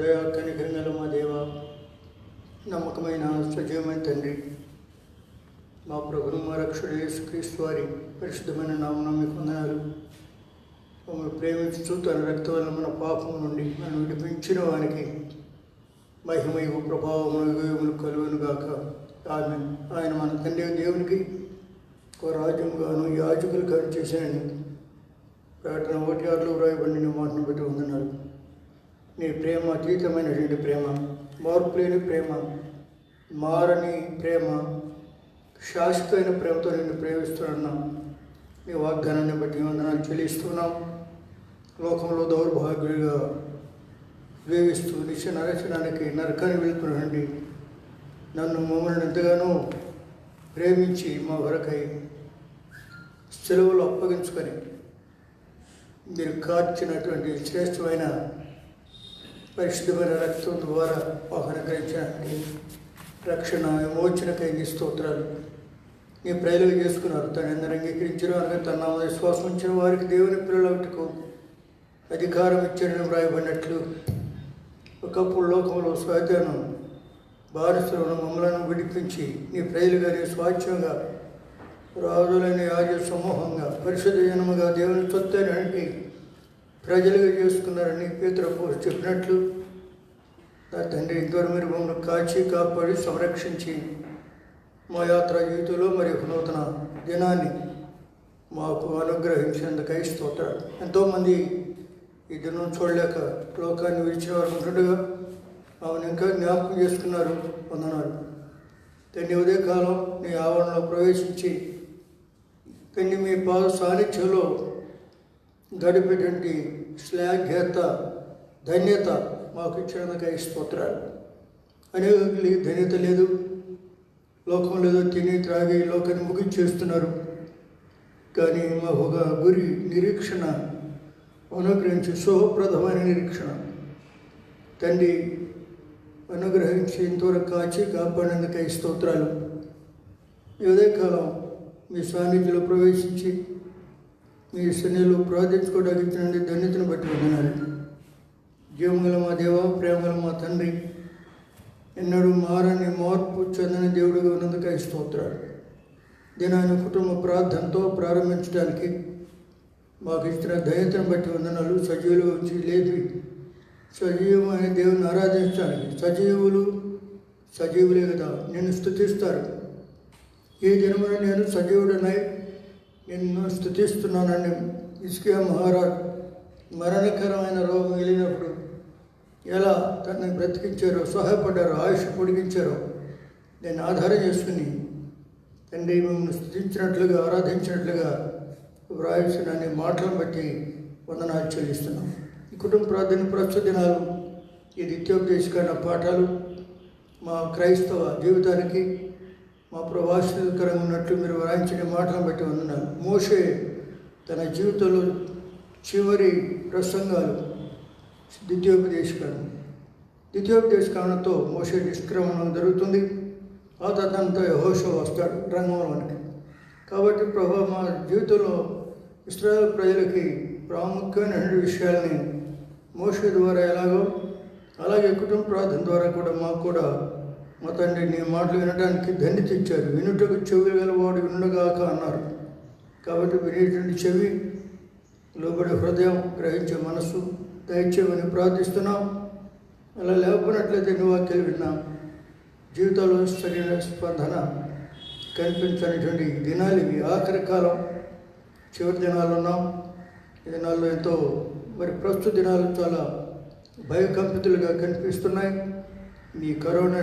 దయా కనికరింగల మా దేవ, నమ్మకమైన సజీవమైన తండ్రి, మా ప్రభువు మా రక్షకుడు యేసుక్రీస్తు వారి పరిశుద్ధమైన నామమున మీకు వందనాలు. మమ్మల్ని ప్రేమించుతూ తన రక్తం వల్ల మన పాపం నుండి మనం విడిపించిన వానికి మహిమయు ప్రభావములు యుగములు కలుగును గాక. ఆమేన్. ఆయన మన తండ్రి దేవునికి ఒక రాజ్యముగాను యాజకులుగా చేశానని ప్రకటన 1:6 వ్రాయబడిన మాటను బట్టి వందనాలు. నీ ప్రేమ అతీతమైనటువంటి ప్రేమ, మార్పు లేని ప్రేమ, మారని ప్రేమ, శాశ్వతమైన ప్రేమతో నిన్ను ప్రేమిస్తున్నాం. నీ వాగ్దానాన్ని బట్టి వందనాలు చెల్లిస్తున్నాం. లోకంలో దౌర్భాగ్యులుగా వేవిస్తూ నిత్య నరచడానికి నరకాన్ని వెళుతున్నటువంటి నన్ను మమ్మల్ని ఎంతగానో ప్రేమించి మా వరకై సెలవులు అప్పగించుకొని మీరు కార్చినటువంటి శ్రేష్టమైన పరిశుద్ధమైన రక్తం ద్వారా మాకు అనుగ్రహించడానికి రక్షణ విమోచనకై నీ స్తోత్రాలు. నీ ప్రజలు చేసుకున్నారు. తను ఎందరు అంగీకరించిన అనగా తన నామ విశ్వాసం ఉంచిన వారికి దేవుని పిల్లలకు అధికారం ఇచ్చాడని వ్రాయబడినట్లు ఒకప్పుడు లోకంలో స్వాధ్యానం బానిసలను మమ్మలను విడిపించి నీ ప్రజలుగా నీ స్వాచ్ఛంగా రాజులైన యాజ సమూహంగా పరిశుద్ధ జనముగా దేవుని సొత్తైనటువంటి ప్రజలుగా చేసుకున్నారని పేతురు చెప్పినట్లు నా తండ్రి ఇంతవరకు మీరు మమ్మల్ని కాచి కాపాడి సంరక్షించి మా యాత్ర జీవితంలో మరి ఒక నూతన దినాన్ని మాకు అనుగ్రహించేందుకై స్తోత్రాలు. ఎంతోమంది ఈ దినం చూడలేక లోకాన్ని విడిచిన వారు ఉంటుండగా ఆమెను ఇంకా జ్ఞాపకం చేసుకున్నారు. వందనాలు తండ్రి. ఉదయకాలం నీ ఆవరణలో ప్రవేశించి తండ్రి మీ పాద సాన్నిధ్యంలో గడిపేటువంటి శ్లాఘ్యత ధన్యత మాకు ఇచ్చినందుకై స్తోత్రాలు. అనేకులకి ధన్యత లేదు, లోకం లేదో తిని త్రాగి లోకాన్ని ముగించేస్తున్నారు. కానీ మాకు ఒక గురి నిరీక్షణ అనుగ్రహించి శుభప్రదమైన నిరీక్షణ తండ్రి అనుగ్రహించి ఇంతవరకు కాచి కాపాడేందుకై స్తోత్రాలు. ఈ ఉదయకాలం మీ సాన్నిధ్యంలో ప్రవేశించి మీ సన్నిధిలో ప్రార్థించుకోవడానికి ఇచ్చినండి ధన్యతను బట్టి వందనాలు. జీవముగల మా దేవ, ప్రేమగల మా తండ్రి, ఎన్నడూ మారని మార్పు చెందని దేవుడిగా ఉన్నందుకై స్తోత్రాలు. దినాన్ని కుటుంబ ప్రార్థనతో ప్రారంభించడానికి మాకు ఇచ్చిన ధన్యతను బట్టి వందనాలు. సజీవులు వచ్చి లేపి సజీవమైన దేవుని ఆరాధించడానికి సజీవులే కదా నిన్ను స్తుతిస్తారు. ఈ దినమున నేను సజీవుడనై నిన్ను స్తుతిస్తున్నానని హిజ్కియా మహారాజు మరణకరమైన రోగం వెళ్ళినప్పుడు ఎలా తనని బ్రతికించారో, సహాయపడ్డారో, ఆయుష్ పొడిగించారో నేను ఆధారం చేసుకుని తండ్రి మిమ్మల్ని స్తుతించినట్లుగా ఆరాధించినట్లుగా వ్రాయాల్సిన అనే మాటలను బట్టి వందనాలు చెల్లిస్తున్నాం. ఈ కుటుంబ ప్రార్థన ప్రస్తుత దినాలు ఈ నిత్యోపదేశకరణ పాఠాలు మా క్రైస్తవ జీవితానికి మా ప్రవాసకరంగా ఉన్నట్లు మీరు వ్రాయించిన మాటలను బట్టి వందనాలు. మోషే తన జీవితంలో చివరి ప్రసంగాలు ద్వితీయోపదేశకారణంతో మోషే నిష్క్రమణం జరుగుతుంది. ఆ తదంతా యెహోషువ వస్తాడు రంగంలోనికి. కాబట్టి ప్రభు మా జీవితంలో ఇశ్రాయేలు ప్రజలకి ప్రాముఖ్యమైన విషయాల్ని మోషే ద్వారా ఎలాగో అలాగే కుటుంబ ప్రార్థన ద్వారా కూడా మాకు కూడా మా తండ్రి నీ మాటలు వినడానికి ధన్యత ఇచ్చారు. వినుటకు చెవి గలవాడు వినుగాక అన్నారు. కాబట్టి వినేటువంటి చెవి, లోబడి హృదయం, గ్రహించే మనస్సు దయచేయమని ప్రార్థిస్తున్నాం. అలా లేకపోయినట్లయితే నీ వాక్యాలు విన్నాం. జీవితంలో సరైన స్పందన కనిపించనిటువంటి దినాలు ఇవి. ఆఖరి కాలం, చివరి దినాలు ఉన్నాం. ఈ దినాల్లో ఎంతో మరి ప్రస్తుత దినాలు చాలా భయకంపితులుగా కనిపిస్తున్నాయి. ఈ కరోనా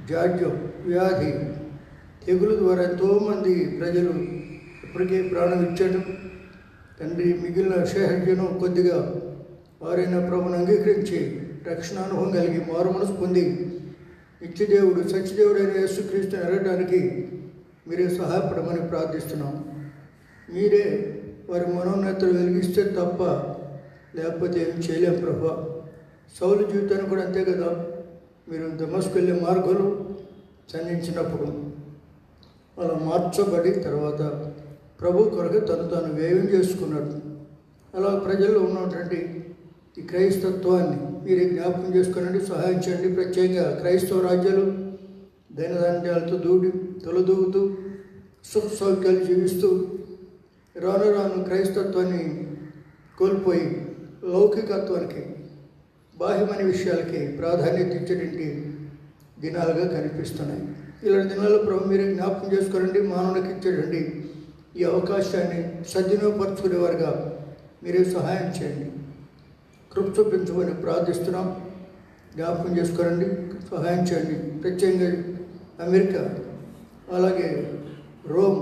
జాడ్యం, వ్యాధి, తెగులు ద్వారా ఎంతోమంది ప్రజలు ఇప్పటికే ప్రాణం ఇచ్చాడు. తండ్రి మిగిలిన శేషజనం కొద్దిగా వారైనా ప్రభుని అంగీకరించి రక్షణానుభవం కలిగి మారు మనసు పొంది నిత్యదేవుడు సత్యదేవుడైన యేసుక్రీస్తుని ఎరగడానికి మీరే సహాయపడమని ప్రార్థిస్తున్నాం. మీరే వారి మనోన్నతలు వెలిగిస్తే తప్ప లేకపోతే ఏం చేయలేం ప్రభా. సౌలు జీవితాన్ని కూడా అంతే కదా. మీరు దమస్కు వెళ్ళే మార్గంలో సంధించినప్పుడు అలా మార్చబడి తర్వాత ప్రభు కొరకు తాను వ్యయం చేసుకున్నాడు. అలా ప్రజల్లో ఉన్నటువంటి ఈ క్రైస్తత్వాన్ని మీరు జ్ఞాపకం చేసుకోనండి, సహాయం చేయండి. ప్రత్యేకంగా క్రైస్తవ రాజ్యాలు దైనధాన్యాలతో తొలదూగుతూ సుఖ సౌఖ్యాలు జీవిస్తూ రాను రాను క్రైస్తత్వాన్ని కోల్పోయి లౌకికత్వానికి, బాహ్యమైన విషయాలకి ప్రాధాన్యత ఇచ్చేటువంటి దినాలుగా కనిపిస్తున్నాయి. ఇలాంటి దినాల్లో ప్రభు మీరే జ్ఞాపకం చేసుకోనండి. మానవునికి ఇచ్చేటండి ఈ అవకాశాన్ని సద్వినియోగపరచుకునేవారుగా మీరే సహాయం చేయండి. కృప చూపించమని ప్రార్థిస్తున్నాం. జ్ఞాపకం చేసుకోనండి, సహాయం చేయండి. ప్రత్యేకంగా అమెరికా, అలాగే రోమ్,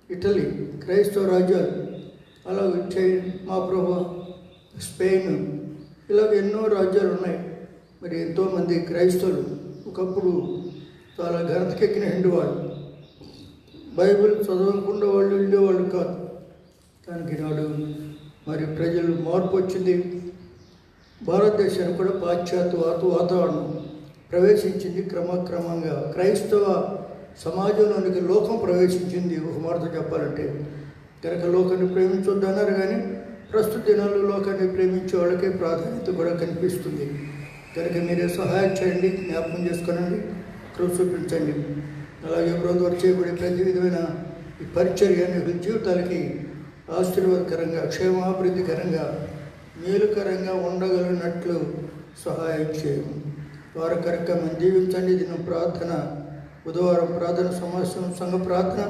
ఇటలీ, క్రైస్తవ రాజ్యాలు, అలాగే చైనా, మా ప్రభు స్పెయిన్, ఇలాగ ఎన్నో రాజ్యాలు ఉన్నాయి. మరి ఎంతోమంది క్రైస్తవులు ఒకప్పుడు చాలా ఘనతకెక్కిన వాళ్ళు, బైబిల్ చదవకుండా వాళ్ళు ఉండేవాళ్ళు కాదు. దానికి నాడు మరి ప్రజలు మార్పు వచ్చింది. భారతదేశానికి కూడా పాశ్చాత్య వాతావరణం ప్రవేశించింది. క్రమక్రమంగా క్రైస్తవ సమాజంలోనికి లోకం ప్రవేశించింది. ఒక మాటతో చెప్పాలంటే కనుక లోకాన్ని ప్రేమించొద్దన్నారు, కానీ ప్రస్తుత దినాల్లో లోకాన్ని ప్రేమించే వాళ్ళకే ప్రాధాన్యత కూడా కనిపిస్తుంది. కనుక మీరే సహాయం చేయండి, జ్ఞాపకం చేసుకోనండి, కృప చూపించండి. అలాగే ప్రభుత్వం చేయబడే ప్రతి విధమైన ఈ పరిచర్యని జీవితాలకి ఆశీర్వాదకరంగా, క్షేమాభివృద్ధికరంగా, మేలుకరంగా ఉండగలిగినట్లు సహాయం చేయము. వారకరంగా మనం జీవించండి. దినం ప్రార్థన, బుధవారం ప్రార్థన సమావేశం, సంఘ ప్రార్థన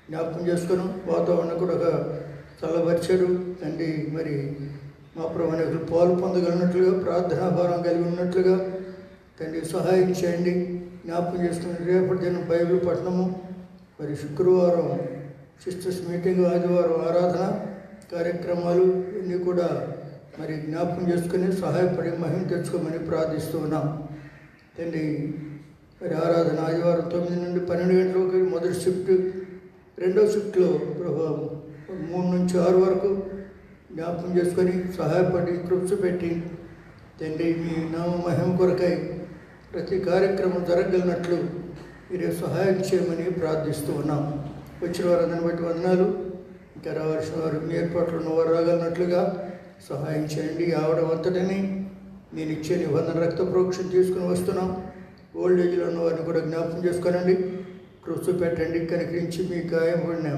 జ్ఞాపకం చేసుకుని వాతావరణం కూడా చల్లబరిచారు తండ్రి. మరి మా ప్రభువుని పాలు పొందగలిగినట్లుగా, ప్రార్థనా భారం కలిగి ఉన్నట్లుగా తండ్రి సహాయం చేయండి. జ్ఞాపకం చేసుకుని రేపటి దినం బైబిల్ పఠనము, మరి శుక్రవారం సిస్టర్స్ మీటింగ్, ఆదివారం ఆరాధన కార్యక్రమాలు ఇవన్నీ కూడా మరి జ్ఞాపకం చేసుకుని సహాయపడి మహిమ తెచ్చుకోమని ప్రార్థిస్తూ ఉన్నాం తండ్రి. మరి ఆరాధన ఆదివారం 9 నుండి 12 గంటలకు మొదటి షిఫ్ట్, రెండవ షిఫ్ట్లో 3 నుంచి 6 వరకు జ్ఞాపకం చేసుకొని సహాయపడి కృప పెట్టి తండ్రి మీ నామ మహిమ కొరకై ప్రతి కార్యక్రమం జరగలిగినట్లు మీరే సహాయం చేయమని ప్రార్థిస్తూ ఉన్నాం. వచ్చిన వారందరిని బట్టి వందనాలు. ఇంకా రావాల్సిన వారు మీ ఏర్పాట్లు ఉన్నవారు రాగలిగినట్లుగా సహాయం చేయండి. ఆవడం అంతటిని నేను ఇచ్చే నిబంధన రక్త ప్రోక్షణ తీసుకుని వస్తున్నాం. ఓల్డ్ ఏజ్లో ఉన్న వారిని కూడా జ్ఞాపకం చేసుకోనండి, కృషి పెట్టండి. కనికరించి మీ గాయపడిన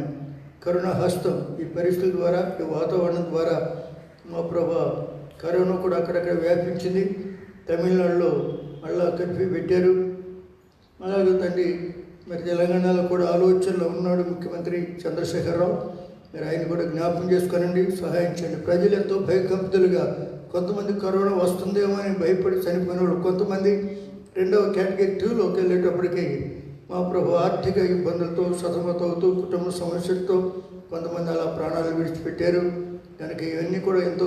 కరుణ హస్తం ఈ పరిస్థితుల ద్వారా, ఈ వాతావరణం ద్వారా మా ప్రభా కరోనా కూడా అక్కడక్కడ వ్యాపించింది. తమిళనాడులో మళ్ళా కర్ఫ్యూ పెట్టారు. అలాగే తండ్రి మరి తెలంగాణలో కూడా ఆలోచనలో ఉన్నాడు ముఖ్యమంత్రి చంద్రశేఖరరావు. మరి ఆయన కూడా జ్ఞాపకం చేసుకోనండి, సహాయం చేయండి. ప్రజలు ఎంతో భయకంపితులుగా, కొంతమంది కరోనా వస్తుందేమో అని భయపడి చనిపోయిన వాళ్ళు, కొంతమంది రెండవ కేటగిరీ 2లోకి వెళ్ళేటప్పటికీ మా ప్రభు ఆర్థిక ఇబ్బందులతో సతమతవుతూ, కుటుంబ సమస్యలతో కొంతమంది అలా ప్రాణాలు విడిచిపెట్టారు. కనుక ఇవన్నీ కూడా ఎంతో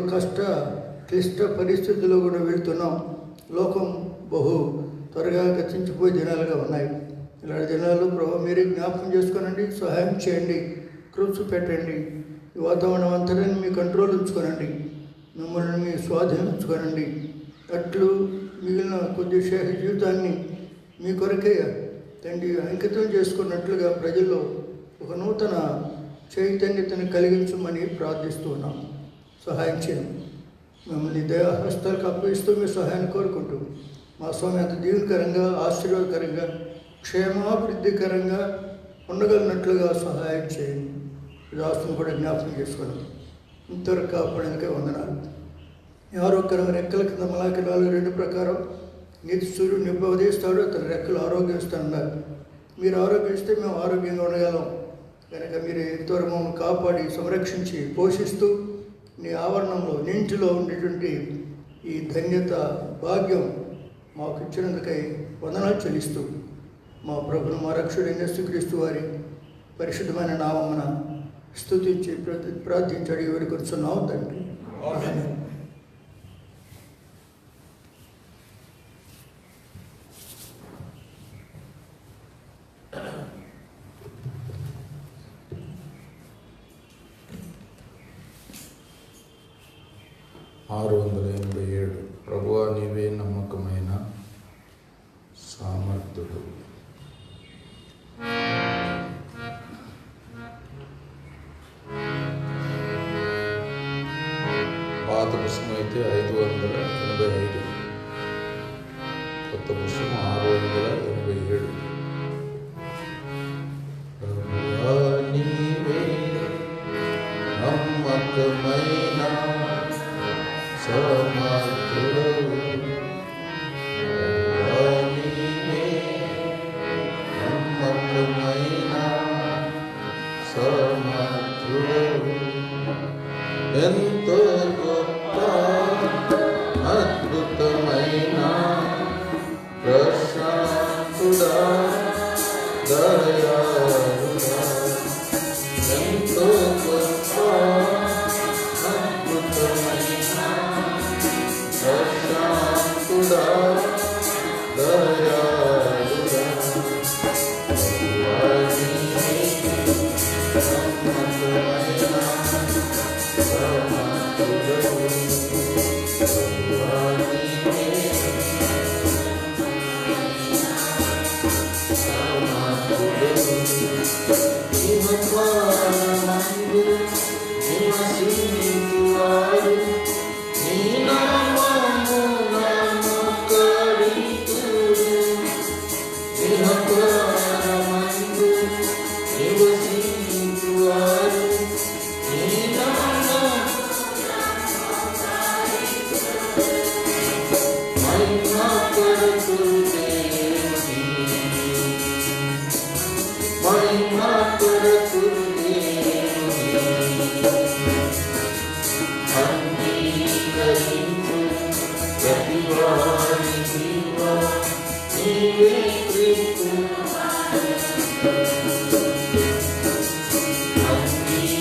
క్లిష్ట పరిస్థితుల్లో కూడా వెళుతున్నాం. లోకం బహు త్వరగా గతించిపోయే దినాలుగా ఉన్నాయి. ఇలాంటి దినాల్లో ప్రభు మీరే జ్ఞాపకం చేసుకోనండి, సహాయం చేయండి, కృప పెట్టండి. ఈ వాతావరణం అంతటిని మీ కంట్రోల్ ఉంచుకోనండి, మిమ్మల్ని మీ స్వాధీనం ఉంచుకోనండి. అట్లు మిగిలిన కొద్ది శేష జీవితాన్ని మీ కొరకే తండ్రి అంకితం చేసుకున్నట్లుగా ప్రజల్లో ఒక నూతన చైతన్యతను కలిగించమని ప్రార్థిస్తూ ఉన్నాం. సహాయం చేయండి. మిమ్మల్ని దయాహస్తాలకు అప్పగిస్తూ మీ సహాయాన్ని కోరుకుంటూ మా స్వామి అంత దీవెనకరంగా, ఆశీర్వాదకరంగా, క్షేమాభివృద్ధికరంగా ఉండగలిగినట్లుగా సహాయం చేయండి. రాష్ట్రం కూడా జ్ఞాపకం చేసుకోండి. ఇంతవరకు కాపాడేందుకే వందనాలు. ఆరోగ్యకరంగా రెక్కల కింద మలాకి 4:2 ప్రకారం నీతి సూర్యుడు నిబ్బవదిస్తాడు, అతని రెక్కలు ఆరోగ్యం ఇస్తాడన్నారు. మీరు ఆరోగ్యం ఇస్తే మేము ఆరోగ్యంగా ఉండగలం. కనుక మీరు ఇంతవరకు మమ్మల్ని కాపాడి, సంరక్షించి, పోషిస్తూ నీ ఆవరణంలో, నీ ఇంటిలో ఉండేటువంటి ఈ ధన్యత, భాగ్యం మాకు ఇచ్చినందుకై వందనాలు చెల్లిస్తూ మా ప్రభును, మా రక్షకుడైన యేసుక్రీస్తు వారి పరిశుద్ధమైన నామమున స్తుతించి ప్రార్థించడి వేడుకొంచున్నాము తండ్రి. ఆమేన్. ప్రభువా నీవే నమ్మకమైన సామర్థ్యుడు. పాత పుస్తకం అయితే 588 1985, కొత్త పుస్తకం 687. ప్రభువా నీవే నమ్మకమైన సమర్థుడవు, ప్రభువా నీవే నమ్మకమైన సమర్థుడవు, ఎంతో గొప్ప అద్భుతమైన ప్రశాంతుడా దయాళుడా, ఎంతో గొప్ప అద్భుతమైన ప్రశాంతుడా దయాళుడా, ప్రభువా నీవే నమ్మకమైన సమర్థుడవు, ప్రభువా నీవే సమర్థుడవు, ఇహపరమందు నివసించువారు నీ నామము నమ్మకరీతుడు, ఇహపరమందు నివసించువారు నీ నామము మహిమపరచు దేవుని, మహిమపరచు దేవుని, అంగీకరించు ప్రతివాని జీవ నీవే క్రీస్తు,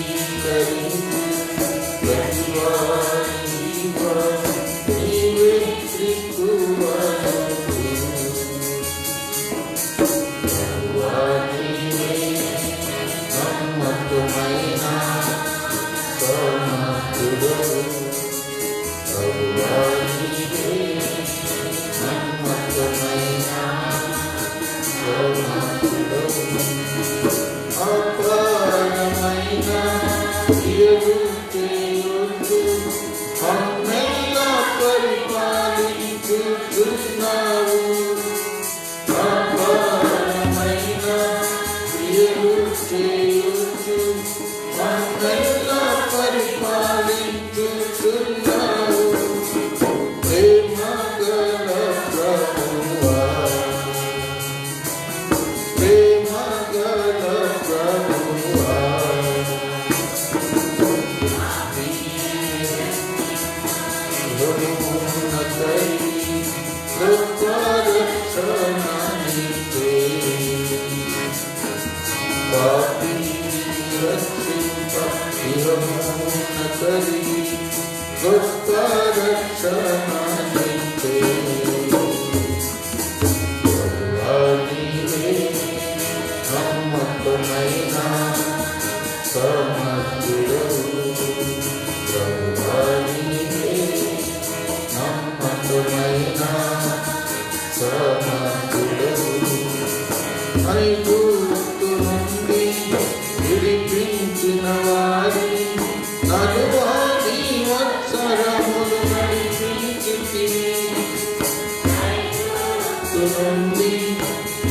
అంగీకరించు ప్రతివాని జీవ నీవే క్రీస్తు వరకు, ప్రభువా నీవే నమ్మకమైన సమర్థుడవు, ప్రభువా నీవే నమ్మకమైన సమర్థుడవు, అపారమైన క్రియలు చేయుచు మమ్మెల్లా పరిపాలించుచున్నావు, అపారమైన క్రియలు చేయుచు మమ్మెల్లా పరిపాలించుచున్నావు, ప్రేమగల ప్రభువా, ప్రేమగల ప్రభువా, ఇహమున్నతై గొప్ప రక్షణ నీకే, పాపిని రక్షింప ఇహమున్నతై గొప్ప రక్షణ నీకే, ప్రభువా నీవే నమ్మకమైన సమర్థుడవు, ప్రభువా నీవే నమ్మకమైన సమర్థుడవు, ఐగుప్తు నుండి విడిపించిన వారి నలువాది వత్సరములు నడిపించితివి, ఐగుప్తు నుండి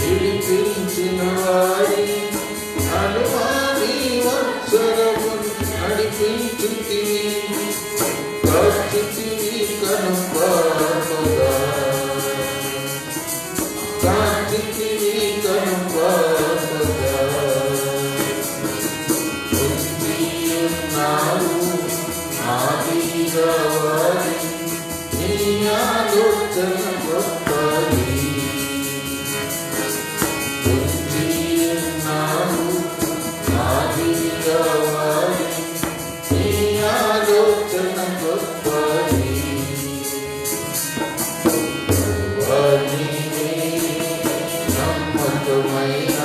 విడిపించిన వారి నలువాది వత్సరములు నడిపించితివి, కాచితివి కనుపాపగా, కాచితివి కనుపాపగా, ఉంచియున్నావు ఆదిగా వారి నీ ఆలోచన గొప్పది, ఉంచియున్నావు ఆదిగా వారి నీ ఆలోచన గొప్పది, ప్రభువా నీవే నమ్మకమైన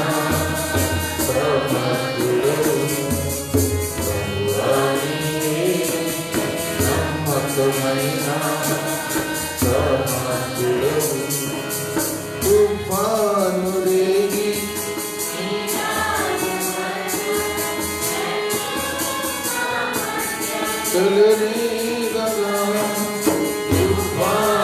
సమర్థుడవు, ప్రభువా నీవే నమ్మకమైన సమర్థుడవు, తుఫాను రేగి చెలరేగగా తుఫాను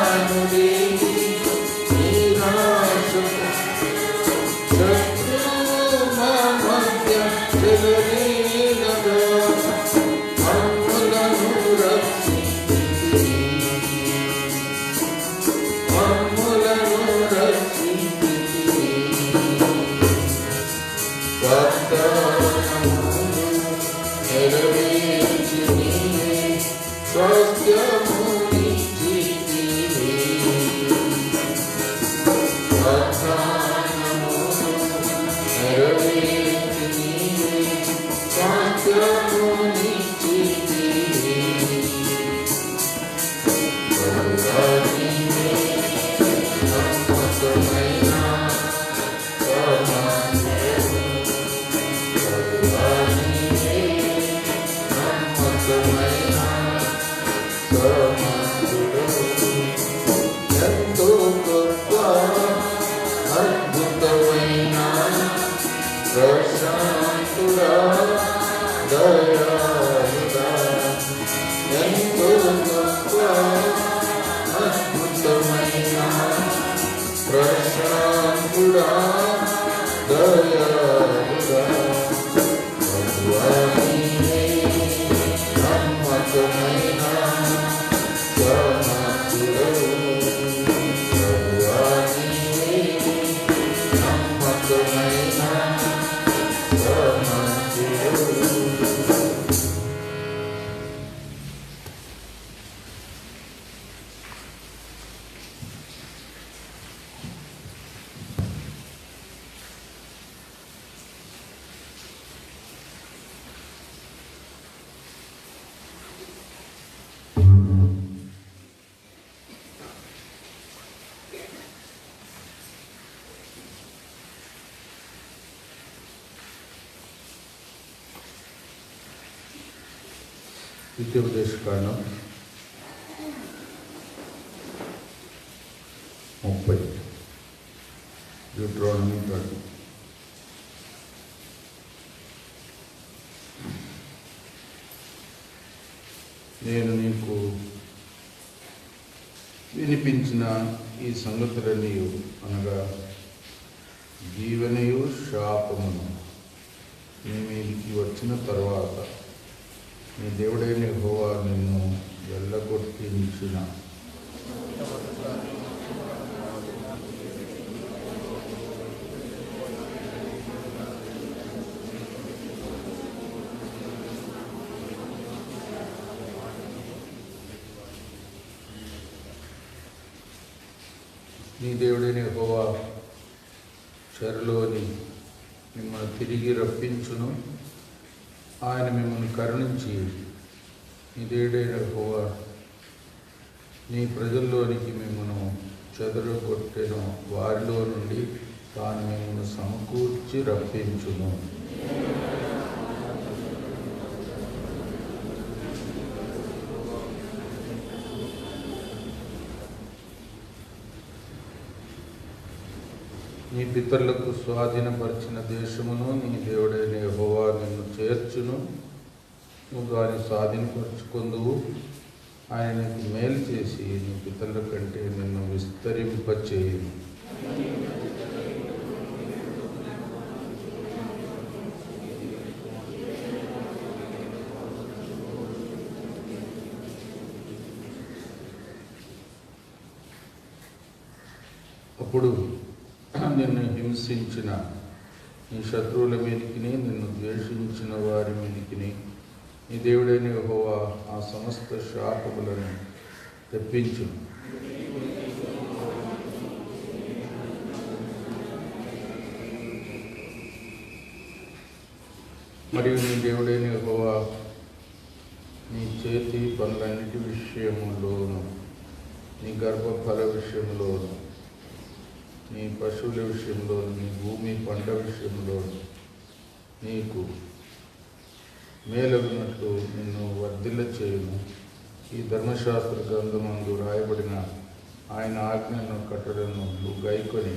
ఎంతో గొప్ప అద్భుతమైన ప్రశాంతుడా దయాళుడా ఎంతో గొప్ప అద్భుతమైన ప్రశాంతుడా దయాళుడా ప్రభువా నీవే నమ్మకమైన సమర్థుడవు ప్రభువా నీవే నమ్మకమైన సమర్థుడవు ద్వితీయోపదేశకాండం 30 డ్యూట్రానమీ 30. నేను నీకు వినిపించిన ఈ సంగతులన్నీ అనగా దీవెనయు శాపమును నీ మీదికి వచ్చిన తర్వాత నీ దేవుడైన యెహోవా నిన్ను వెళ్ళగొట్టించిన నీ దేవుడైన యెహోవా చెరలోని మిమ్మల్ని తిరిగి రప్పించును. ఆయన మిమ్మల్ని కరుణించి నీ దేవుడైన యెహోవా నీ ప్రజల్లోనికి మిమ్మల్ని చెదరగొట్టిన వారిలో నుండి తాను మిమ్మల్ని సమకూర్చి రప్పించును. నీ పితరులకు స్వాధీనపరిచిన దేశమును నీ దేవుడైన యెహోవా నిన్ను చేర్చును. నువ్వు దాన్ని స్వాధీనపరచుకుందువు. ఆయన నీకు మేలు చేసి నీ పితరుల కంటే నిన్ను విస్తరింపచేయును. అప్పుడు నిన్ను హింసించిన నీ శత్రువుల మీదికి నిన్ను ద్వేషించిన వారి మీదికి నీ దేవుడైన యెహోవా ఆ సమస్త శాపములను తెప్పించును. మరియు నీ దేవుడైన యెహోవా నీ చేతి పనులన్నిటి విషయములోను నీ గర్భఫల విషయంలోను నీ పశువుల విషయంలో నీ భూమి పంట విషయంలో నీకు మేలగునట్లు నిన్ను వర్ధిల్ల చేయును. ఈ ధర్మశాస్త్ర గ్రంథమందు రాయబడిన ఆయన ఆజ్ఞను కట్టడను నువ్వు గైకొని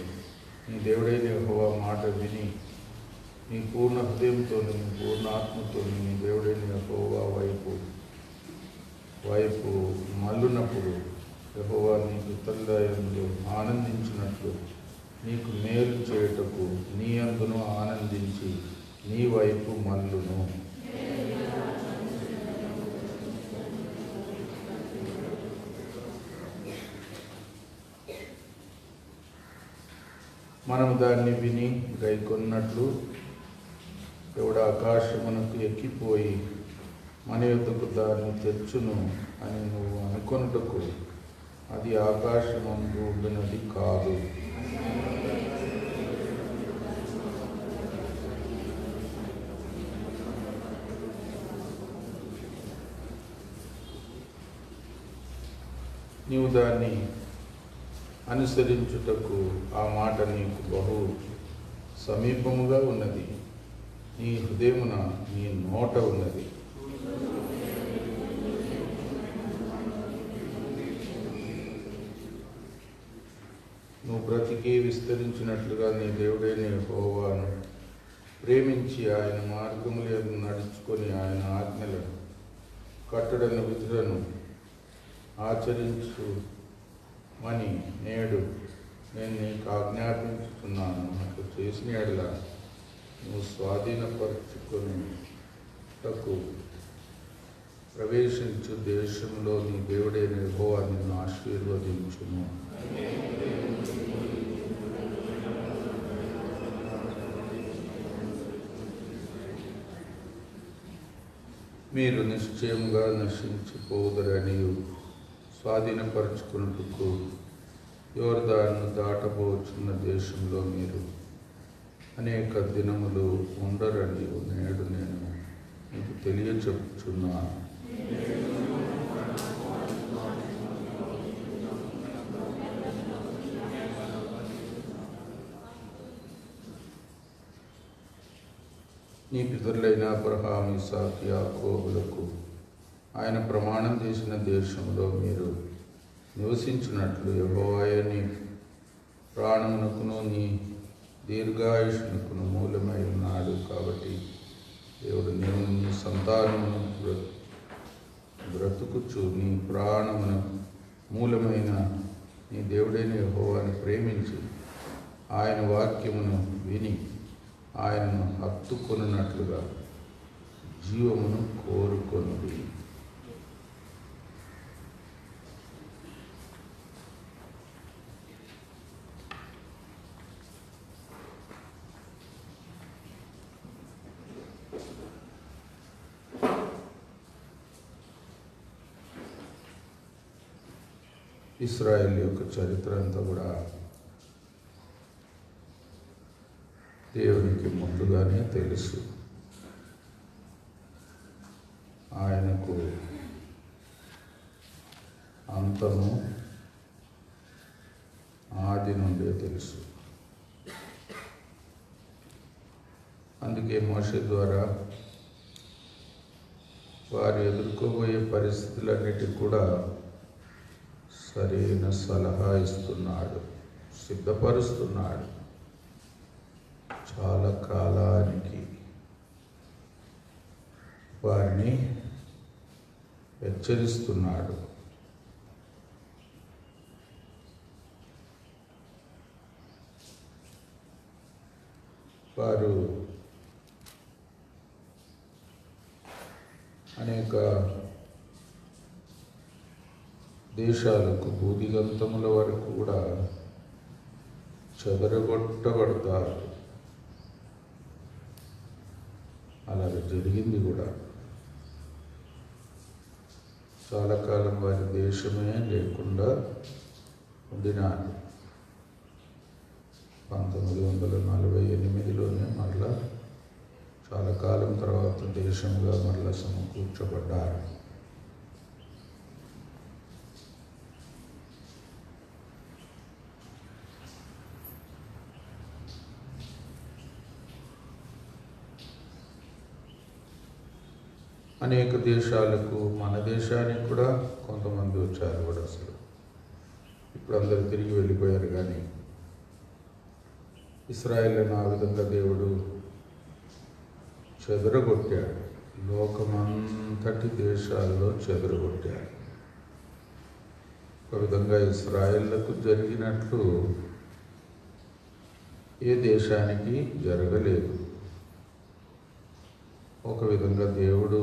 నీ దేవుడైన యెహోవా మాట విని నీ పూర్ణ హృదయంతో నీ పూర్ణ ఆత్మతో నీ దేవుడైన యెహోవా వైపు మల్లునప్పుడు యెహోవా నీ పితరులందు ఆనందించినట్లు నీకు మేలు చేయుటకు నీ అందును ఆనందించి నీ వైపు మల్లును. మనం దాన్ని విని గైకొన్నట్లు ఎవడ ఆకాశమునకు ఎక్కిపోయి మన యొద్దకు దాన్ని తెచ్చును అని నువ్వు అనుకొనుటకు అది ఆకాశమందు ఉండినది కాదు. నీవు దాన్ని అనుసరించుటకు ఆ మాట నీకు బహు సమీపముగా ఉన్నది, నీ హృదయమున నీ నోట ఉన్నది. నువ్వు బ్రతికి విస్తరించినట్లుగా నీ దేవుడైన యెహోవాను ప్రేమించి ఆయన మార్గములను నడుచుకొని ఆయన ఆజ్ఞలను కట్టడను విధులను ఆచరించుమని నేడు నేను నీకు ఆజ్ఞాపించుతున్నాను. అట్లు చేసిన యెడల నువ్వు స్వాధీనపరచుకొనుటకు ప్రవేశించు దేశంలో నీ దేవుడైన యెహోవా నిన్ను ఆశీర్వదించును. మీరు నిశ్చయముగా నశించిపోదురని స్వాధీనపరచుకున్నట్టుకు యోర్దాను దాటబోచున్న దేశంలో మీరు అనేక దినములు ఉండరని నేడు నేను మీకు తెలియచెప్పుచున్నాను. నీ పితరులైన అబ్రహాము, ఇస్సాకు, యాకోబులకు ఆయన ప్రమాణం చేసిన దేశంలో మీరు నివసించినట్లు యెహోవాయే నీ ప్రాణమునకును నీ దీర్ఘాయుష్నుకును మూలమై ఉన్నాడు. కాబట్టి దేవుడు నేను నీ సంతానమును బ్రతుకుచు నీ ప్రాణమును మూలమైన నీ దేవుడైన యెహోవాను ప్రేమించి ఆయన వాక్యమును విని ఆయనను హత్తుకొనున్నట్లుగా జీవమును కోరుకొనుడి. ఇశ్రాయేల్ యొక్క చరిత్ర అంతా కూడా దేవునికి ముందుగానే తెలుసు. ఆయనకు అంతము ఆది నుండే తెలుసు. అందుకే మోషే ద్వారా వారు ఎదుర్కోబోయే పరిస్థితులన్నిటికీ కూడా సరైన సలహా ఇస్తున్నాడు, సిద్ధపరుస్తున్నాడు. చాలా కాలానికి వారిని హెచ్చరిస్తున్నాడు. వారు అనేక దేశాలకు భూదిగంతముల వరకు కూడా చెదరగొట్టబడతారు. అలాగే జరిగింది కూడా. చాలా కాలం వారి దేశమే లేకుండా ఉండినారు. 1948లోనే మరలా చాలా కాలం తర్వాత దేశంగా మరలా సమకూర్చబడ్డారు. అనేక దేశాలకు, మన దేశానికి కూడా కొంతమంది వచ్చారు కూడా. అసలు ఇప్పుడు అందరూ తిరిగి వెళ్ళిపోయారు. కానీ ఇశ్రాయేలును ఆ విధంగా దేవుడు చెదరగొట్టాడు. లోకమంతటి దేశాల్లో చెదరగొట్టాడు. ఒక విధంగా ఇశ్రాయేలుకు జరిగినట్లు ఏ దేశానికి జరగలేదు. ఒక విధంగా దేవుడు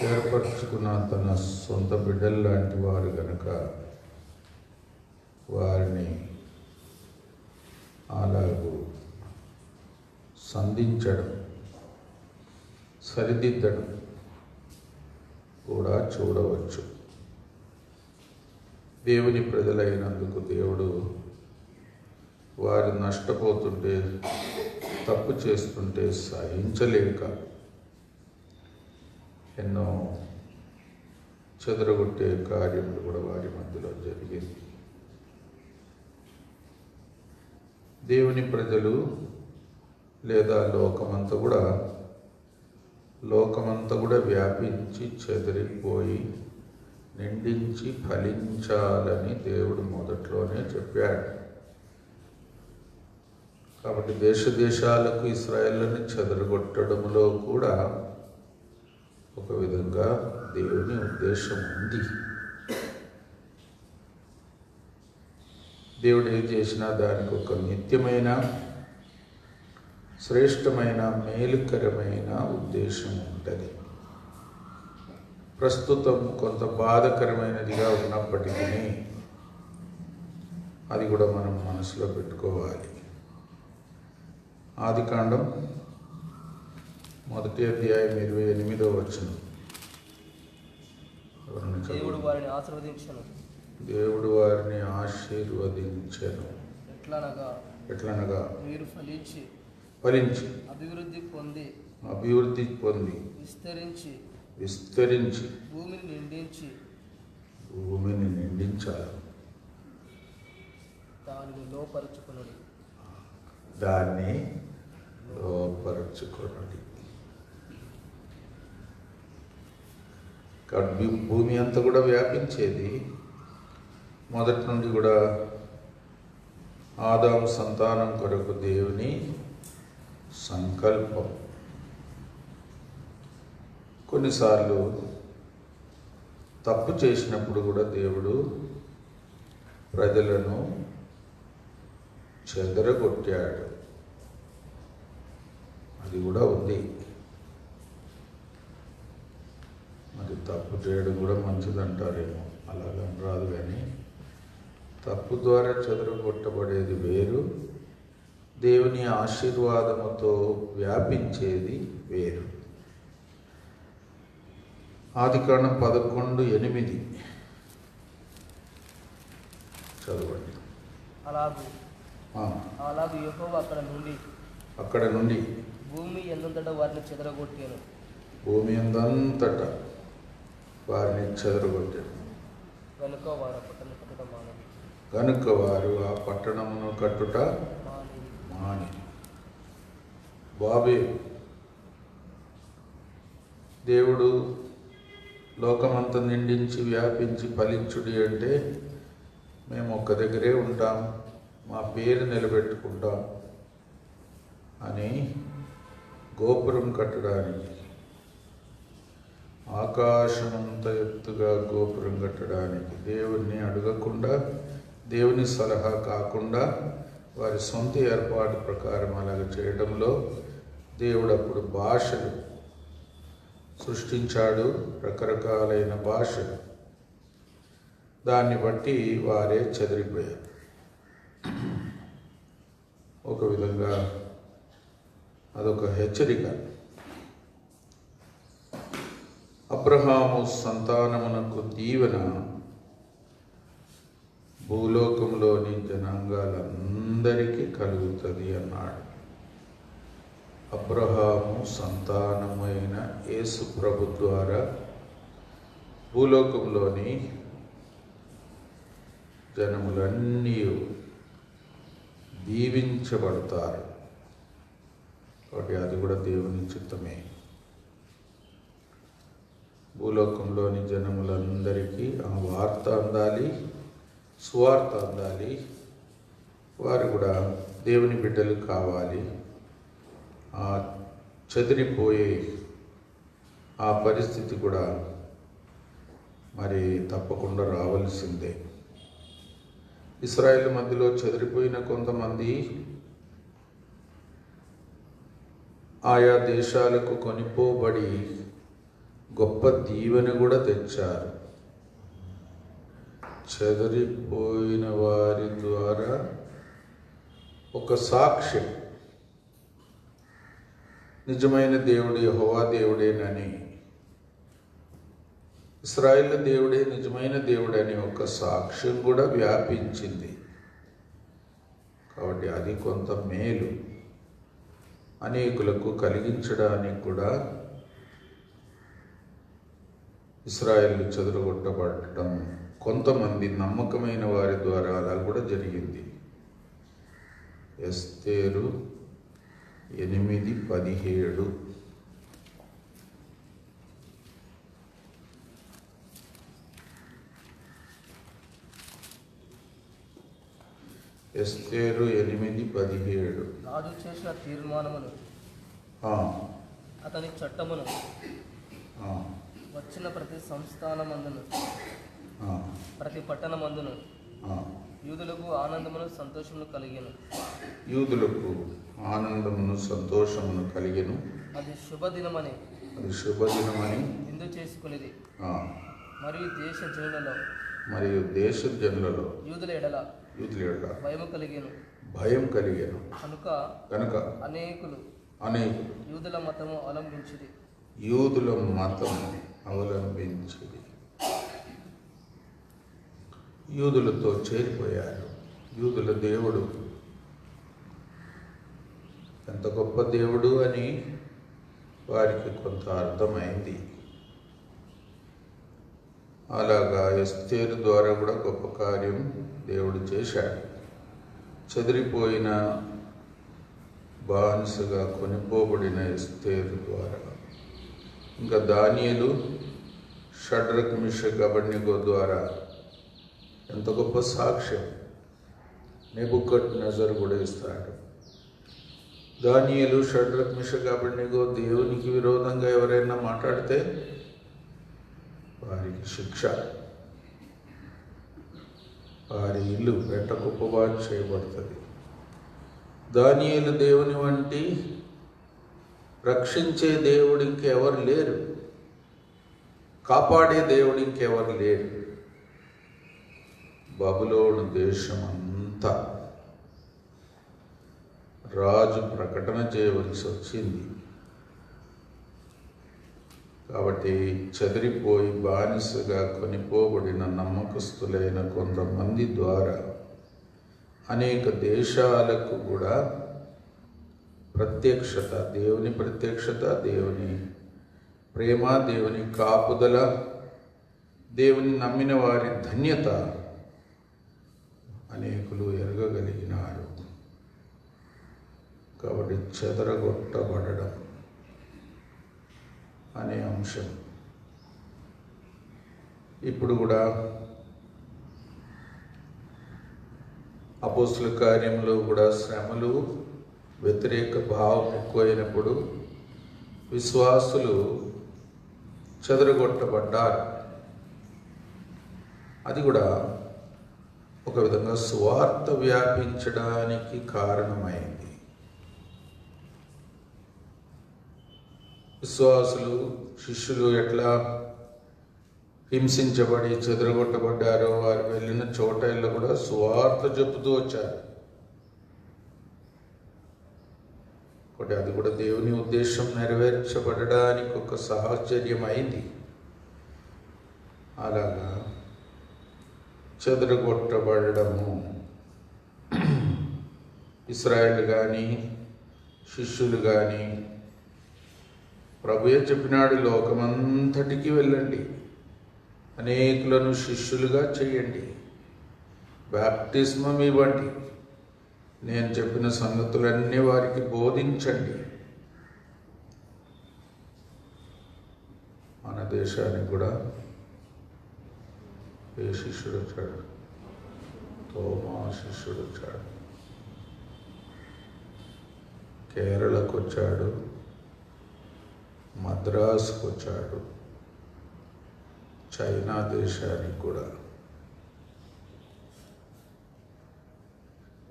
ఏర్పరచుకున్న తన సొంత బిడ్డలు లాంటి వారు గనక వారిని అలాగూ సంధించడం, సరిదిద్దడం కూడా చూడవచ్చు. దేవుని ప్రజలైనందుకు దేవుడు వారు నష్టపోతుంటే, తప్పు చేస్తుంటే సహించలేక ఎన్నో చెదరగొట్టే కార్యములు కూడా వారి మధ్యలో జరిగింది. దేవుని ప్రజలు లేదా లోకమంతా కూడా వ్యాపించి చెదిరిపోయి నిండించి ఫలించాలని దేవుడు మొదట్లోనే చెప్పాడు. కాబట్టి దేశాలకు ఇశ్రాయేలుని చెదరగొట్టడంలో కూడా ఒక విధంగా దేవుని ఉద్దేశం ఉంది. దేవుడు ఏం చేసినా దానికి ఒక నిత్యమైన, శ్రేష్టమైన, మేలుకరమైన ఉద్దేశం ఉంటుంది. ప్రస్తుతం కొంత బాధకరమైనదిగా ఉన్నప్పటికీ అది కూడా మనం మనసులో పెట్టుకోవాలి. ఆదికాండం 1:28 వచనం. దేవుడు వారిని ఆశీర్వదించెను. దేవుడు వారిని ఆశీర్వదించెను. ఎట్లనగా మీరు ఫలించి అభివృద్ధి పొంది విస్తరించి భూమిని నిండించాలి. దాన్ని లోపరుచుకొనుడి. కాబట్టి భూమి అంతా కూడా వ్యాపించేది మొదటి నుండి కూడా ఆదాము సంతానం కొరకు దేవుని సంకల్పం. కొన్నిసార్లు తప్పు చేసినప్పుడు కూడా దేవుడు ప్రజలను చెదరగొట్టాడు. అది కూడా ఉంది. మరి తప్పు చేయడం కూడా మంచిదంటారేమో, అలాగని రాదు. కానీ తప్పు ద్వారా చెదరగొట్టబడేది వేరు, దేవుని ఆశీర్వాదముతో వ్యాపించేది వేరు. ఆదికాండం 11:8 చదవండి. అలాగు యెహోవా అక్కడ నుండి భూమి ఎందంతటా వారిని చెదరగొట్టాను. కనుక వారు ఆ పట్టణమును కట్టుట మాని. బాబే దేవుడు లోకమంతా నిండించి వ్యాపించి ఫలించుడి అంటే మేము ఒక్క దగ్గరే ఉంటాం, మా పేరు నిలబెట్టుకుంటాం అని గోపురం కట్టడానికి, ఆకాశమంత ఎత్తుగా గోపురం కట్టడానికి దేవుణ్ణి అడగకుండా, దేవుని సలహా కాకుండా వారి సొంత ఏర్పాటు ప్రకారం అలాగ చేయడంలో దేవుడు అప్పుడు భాషలు సృష్టించాడు, రకరకాలైన భాషలు. దాన్ని బట్టి వారే చెదిరిపోయారు. ఒక విధంగా అదొక హెచ్చరిక. అబ్రహాము సంతానమునకు దీవెన భూలోకంలోని జనాంగాలందరికీ కలుగుతుంది అన్నాడు. అబ్రహాము సంతానమైన యేసు ప్రభు ద్వారా భూలోకంలోని జనములన్నీ దీవించబడతారు. కాబట్టి అది కూడా దేవుని చిత్తమే. భూలోకంలోని జనములందరికీ ఆ వార్త అందాలి, సువార్త అందాలి. వారు కూడా దేవుని బిడ్డలు కావాలి. ఆ చెదిరిపోయే ఆ పరిస్థితి కూడా మరి తప్పకుండా రావాల్సిందే. ఇశ్రాయేలు మధ్యలో చెదిరిపోయిన కొంతమంది ఆయా దేశాలకు కొనిపోబడి గొప్ప దీవెన కూడా తెచ్చారు. చెదిరిపోయిన వారి ద్వారా ఒక సాక్ష్యం, నిజమైన దేవుడు యెహోవా దేవుడేనని, ఇశ్రాయేలు దేవుడే నిజమైన దేవుడని ఒక సాక్ష్యం కూడా వ్యాపించింది. కాబట్టి అది కొంత మేలు అనేకులకు కలిగించడానికి కూడా ఇశ్రాయేలు చెదరగొట్టబడటం కొంతమంది నమ్మకమైన వారి ద్వారా అలా కూడా జరిగింది. ఎస్తేరు 8:17. ఎస్తేరు 8:17. రాజు చేసిన తీర్మానమును ఆ, అతని చట్టమును ఆ, వచ్చిన ప్రతి సంస్థానమందును ఆ, ప్రతి పట్టణమందును ఆ. యూదులకు ఆనందమును సంతోషమును కలిగెను. యూదులకు ఆనందమును సంతోషమును కలిగెను. అది శుభదినమని అది శుభదినమని ఎందు చేసుకునేది. ఆ, మరియు దేశ జనులలో మరియు దేశ జనులలో యూదుల ఎడల యూదుల ఎడల భయము కలిగెను. భయం కలిగెను. కనుక అనేకులు అనేకులు యూదుల మతము అవలంబించిది. యూదుల మతం అవలంబించింది. యూదులతో చేరిపోయారు. యూదుల దేవుడు ఎంత గొప్ప దేవుడు అని వారికి కొంత అర్థమైంది. అలాగా ఎస్తేరు ద్వారా కూడా గొప్ప కార్యం దేవుడు చేశాడు. చెదిరిపోయిన బానిసగా కొనిపోబడిన ఎస్తేరు ద్వారా, ఇంకా దానియేలు, షడ్రక్, మిషక్, అబేద్నెగో ద్వారా ఎంత గొప్ప సాక్ష్యం నెబుకద్నెజరు కూడా ఇస్తాడు. దానియేలు, షడ్రక్, మిషక్, అబేద్నెగో దేవునికి విరోధంగా ఎవరైనా మాట్లాడితే వారికి శిక్ష, వారి ఇల్లు వెంట కుప్పబాటు చేయబడుతుంది. దానియేలు దేవుని వంటి రక్షించే దేవుడు ఇంకెవరు లేరు, కాపాడే దేవుడు ఇంకెవరు లేరు. బబులోను దేశమంతా రాజు ప్రకటన చేయవలసి వచ్చింది. కాబట్టి చెదిరిపోయి బానిసగా కొనిపోబడిన నమ్మకస్తులైన కొంతమంది ద్వారా అనేక దేశాలకు కూడా ప్రత్యక్షత, దేవుని ప్రత్యక్షత, దేవుని ప్రేమ, దేవుని కాపుదల, దేవుని నమ్మిన వారి ధన్యత అనేకులు ఎరగగలిగినారు. కాబట్టి చెదరగొట్టబడడం అనే అంశం ఇప్పుడు కూడా అపోస్తుల కార్యంలో కూడా శ్రమలు, వ్యతిరేక భావం ఎక్కువైనప్పుడు విశ్వాసులు చెదరగొట్టబడ్డారు. అది కూడా ఒక విధంగా సువార్త వ్యాపించడానికి కారణమైంది. విశ్వాసులు, శిష్యులు ఎట్లా హింసించబడి చెదరగొట్టబడ్డారో వారు వెళ్ళిన చోటల్లో కూడా సువార్త చెబుతూ వచ్చారు. ఒకటి అది కూడా దేవుని ఉద్దేశం నెరవేర్చబడడానికి ఒక సాహచర్యం అయింది. అలాగా చెదరగొట్టబడము ఇశ్రాయేలు కానీ శిష్యులు కానీ, ప్రభువే చెప్పినాడు, లోకమంతటికి వెళ్ళండి, అనేకులను శిష్యులుగా చేయండి, బాప్టిస్మం ఇవ్వండి, నేను చెప్పిన సంగతులన్నీ వారికి బోధించండి. మన దేశానికి కూడా ఏ శిష్యుడు వచ్చాడు? తోమా శిష్యుడు వచ్చాడు. కేరళకు వచ్చాడు, మద్రాసుకు వచ్చాడు, చైనా దేశానికి కూడా.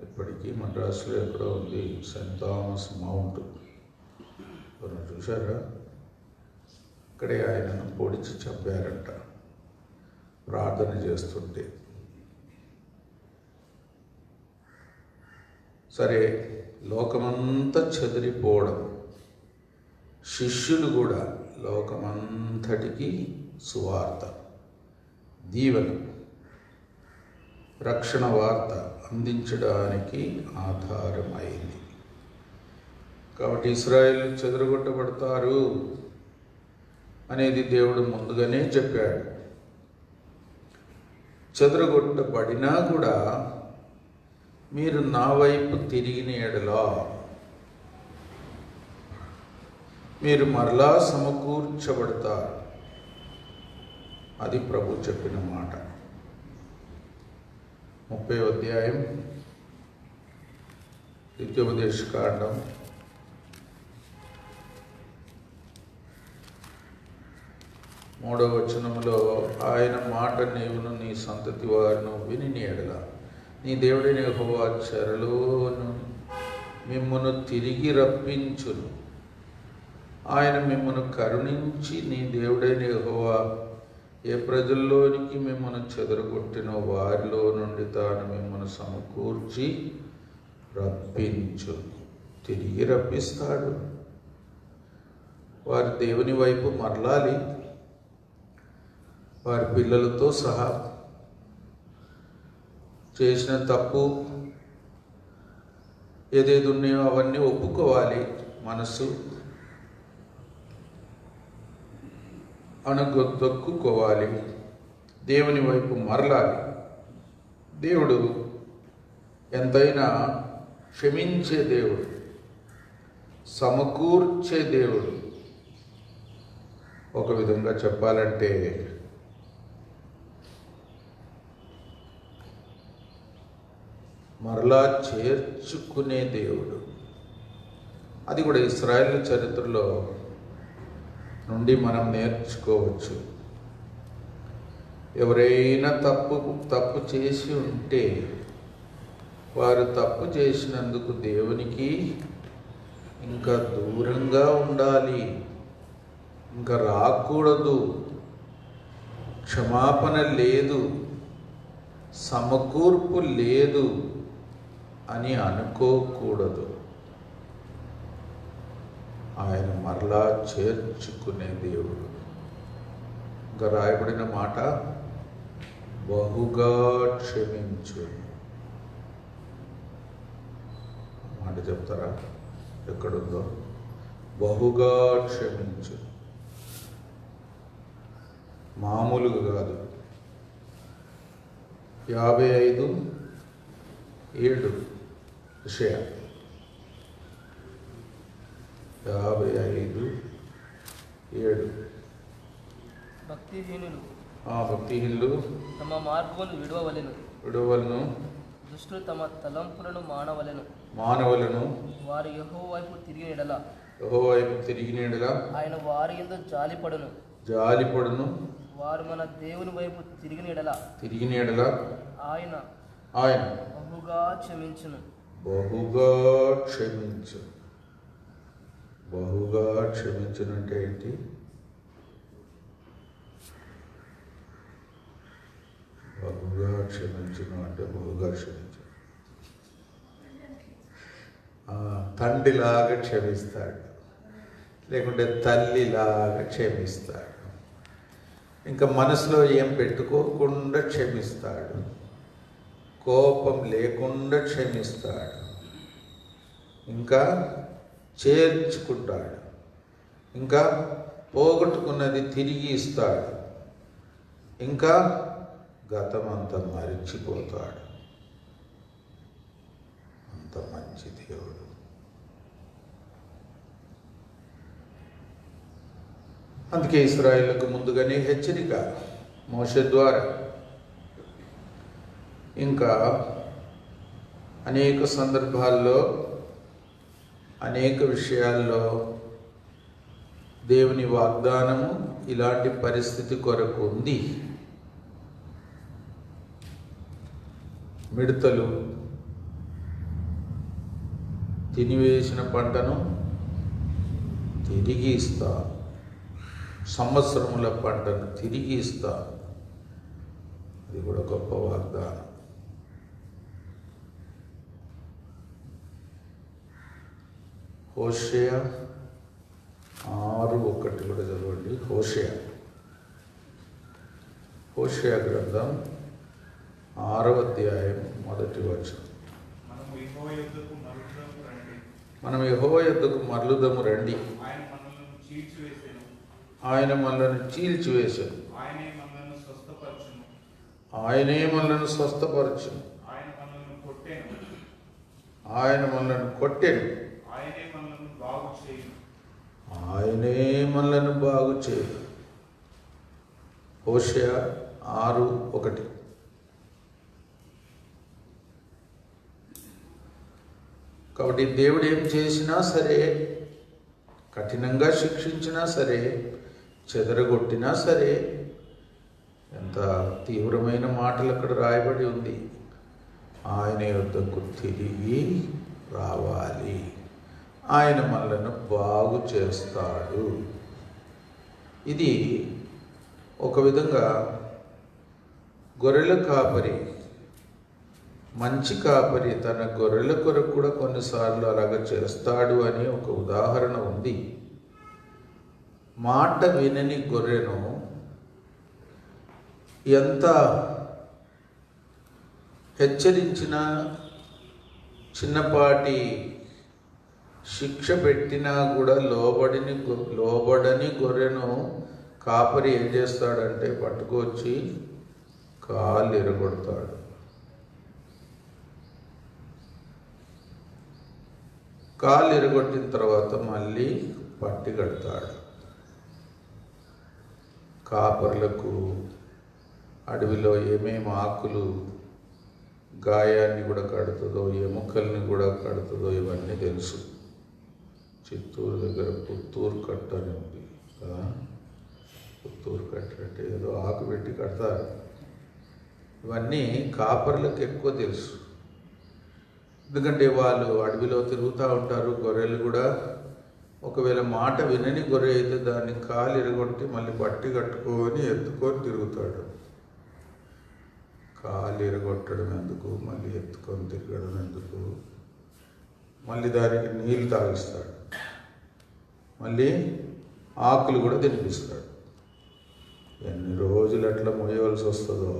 ఇప్పటికీ మద్రాసులో ఎక్కడో ఉంది సెయింట్ థామస్ మౌంట్, ఎవరు చూశారా? ఇక్కడే ఆయనను పొడిచి చంపారంట ప్రార్థన చేస్తుంటే. సరే, లోకమంతా చెదిరిపోవడం, శిష్యులు కూడా లోకమంతటికి సువార్త, దీవెన, రక్షణ వార్త అందించడానికి ఆధారమైంది. కాబట్టి ఇశ్రాయేలు చెదరగొట్టబడతారు అనేది దేవుడు ముందుగానే చెప్పాడు. చెదరగొట్టబడినా కూడా మీరు నా వైపు తిరిగిన ఎడలా మీరు మరలా సమకూర్చబడతారు. అది ప్రభు చెప్పిన మాట. 30వ అధ్యాయం ద్వితీయోపదేశకాండం 3వ వచనములో ఆయన మాట నీవును నీ సంతతి వారును విని ఎడల నీ దేవుడైన యెహోవా చెరలోను మిమ్మును తిరిగి రప్పించును. ఆయన మిమ్మను కరుణించి నీ దేవుడైన యెహోవా ఏ ప్రజల్లోనికి మిమ్మను చెదరగొట్టినో వారిలో నుండి తాను మిమ్మను సమకూర్చి రప్పించు. తిరిగి రప్పిస్తాడు. వారి దేవుని వైపు మరలాలి. వారి పిల్లలతో సహా చేసిన తప్పు ఏదేది ఉన్నాయో అవన్నీ ఒప్పుకోవాలి. మనసు అణగొక్కుకోవాలి. దేవుని వైపు మరలాలి. దేవుడు ఎంతైనా క్షమించే దేవుడు, సమకూర్చే దేవుడు. ఒక విధంగా చెప్పాలంటే మరలా చేర్చుకునే దేవుడు. అది కూడా ఇశ్రాయేలు చరిత్రలో నుండి మనం నేర్చుకోవచ్చు. ఎవరైనా తప్పు చేసి ఉంటే వారు తప్పు చేసినందుకు దేవునికి ఇంకా దూరంగా ఉండాలి, ఇంకా రాకూడదు, క్షమాపణ లేదు, సమకూర్పు లేదు అని అనుకోకూడదు. ఆయన మరలా చేర్చుకునే దేవుడు. ఇంకా రాయబడిన మాట బహుగా క్షమించు. మాట చెప్తారా? ఎక్కడుందో? బహుగా క్షమించు. మామూలుగా కాదు. 55:7 విషయ 55:7 భక్తిహీనులు తమ మార్గమును విడవలను, దుష్టులు తమ తలంపులను మానవలను. వారు యెహోవా వైపు తిరిగిన యెడల ఆయన వారి యందు జాలిపడును. వారు మన దేవుని వైపు తిరిగిన యెడల ఆయన బహుగా క్షమించును. బహుగా క్షమించును అంటే ఏంటి? బహుగా క్షమించును అంటే బహుగా క్షమించు. తండ్రిలాగా క్షమిస్తాడు, లేకుంటే తల్లిలాగా క్షమిస్తాడు. ఇంకా మనసులో ఏం పెట్టుకోకుండా క్షమిస్తాడు, కోపం లేకుండా క్షమిస్తాడు, ఇంకా చేర్చుకుంటాడు, ఇంకా పోగొట్టుకున్నది తిరిగి ఇస్తాడు, ఇంకా గతమంతా మరిచిపోతాడు. అంత మంచి దేవుడు. అందుకే ఇశ్రాయేలుకు ముందుగానే హెచ్చరిక మోషే ద్వారా. ఇంకా అనేక సందర్భాల్లో అనేక విషయాల్లో దేవుని వాగ్దానము ఇలాంటి పరిస్థితి కొరకు ఉంది. మిడతలు తినివేసిన పంటను తిరిగి ఇస్తా, సంవత్సరముల పంటను తిరిగి ఇస్తా. అది కూడా గొప్ప వాగ్దానం. హోషేయ 6:1 కూడా చదవండి. హోషేయ గ్రంథం 6వ అధ్యాయం 1వ వచనం. మనం యెహోవా యొద్దకు మరలుదము రండి. ఆయన మనలను చీల్చివేశాను. ఆయనే మనలను స్వస్థపరచును. ఆయన మనలను కొట్టెను. ఆయనే మనలను బాగు చేయు. హోషేయ 6:1. కాబట్టి దేవుడు ఏం చేసినా సరే, కఠినంగా శిక్షించినా సరే, చెదరగొట్టినా సరే, ఎంత తీవ్రమైన మాటలు అక్కడ రాయబడి ఉంది. ఆయన యొద్దకు తిరిగి రావాలి, ఆయన మనలను బాగు చేస్తాడు. ఇది ఒక విధంగా గొర్రెల కాపరి, మంచి కాపరి తన గొర్రెల కొరకు కూడా కొన్నిసార్లు అలాగ చేస్తాడు అని ఒక ఉదాహరణ ఉంది. మాట వినని గొర్రెను ఎంత హెచ్చరించినా, చిన్నపాటి శిక్ష పెట్టినా కూడా లోబడని గొర్రెను కాపరి ఏం చేస్తాడంటే పట్టుకొచ్చి కాళ్ళు ఎరగొడతాడు. కాళ్ళు ఎరగొట్టిన తర్వాత మళ్ళీ పట్టి కడతాడు. కాపర్లకు అడవిలో ఏమేమి ఆకులు గాయాన్ని కూడా కడుతుందో, ఎముకల్ని కూడా కడుతుందో ఇవన్నీ తెలుసు. చిత్తూరు దగ్గర పుత్తూరు కట్ట అని ఉంది కదా, పుత్తూరు కట్ట అంటే ఏదో ఆకు పెట్టి కడతారు. ఇవన్నీ కాపర్లకు ఎక్కువ తెలుసు, ఎందుకంటే వాళ్ళు అడవిలో తిరుగుతూ ఉంటారు. గొర్రెలు కూడా ఒకవేళ మాట వినని గొర్రె అయితే దాన్ని కాలు ఎరగొట్టి మళ్ళీ బట్టి కట్టుకొని ఎత్తుకొని తిరుగుతాడు. కాలు ఎరగొట్టడం ఎందుకు, మళ్ళీ ఎత్తుకొని తిరగడం ఎందుకు, మళ్ళీ దానికి నీళ్ళు తాగిస్తాడు, మళ్ళీ ఆకులు కూడా తినిపిస్తాడు. ఎన్ని రోజులు అట్లా మోయవలసి వస్తుందో.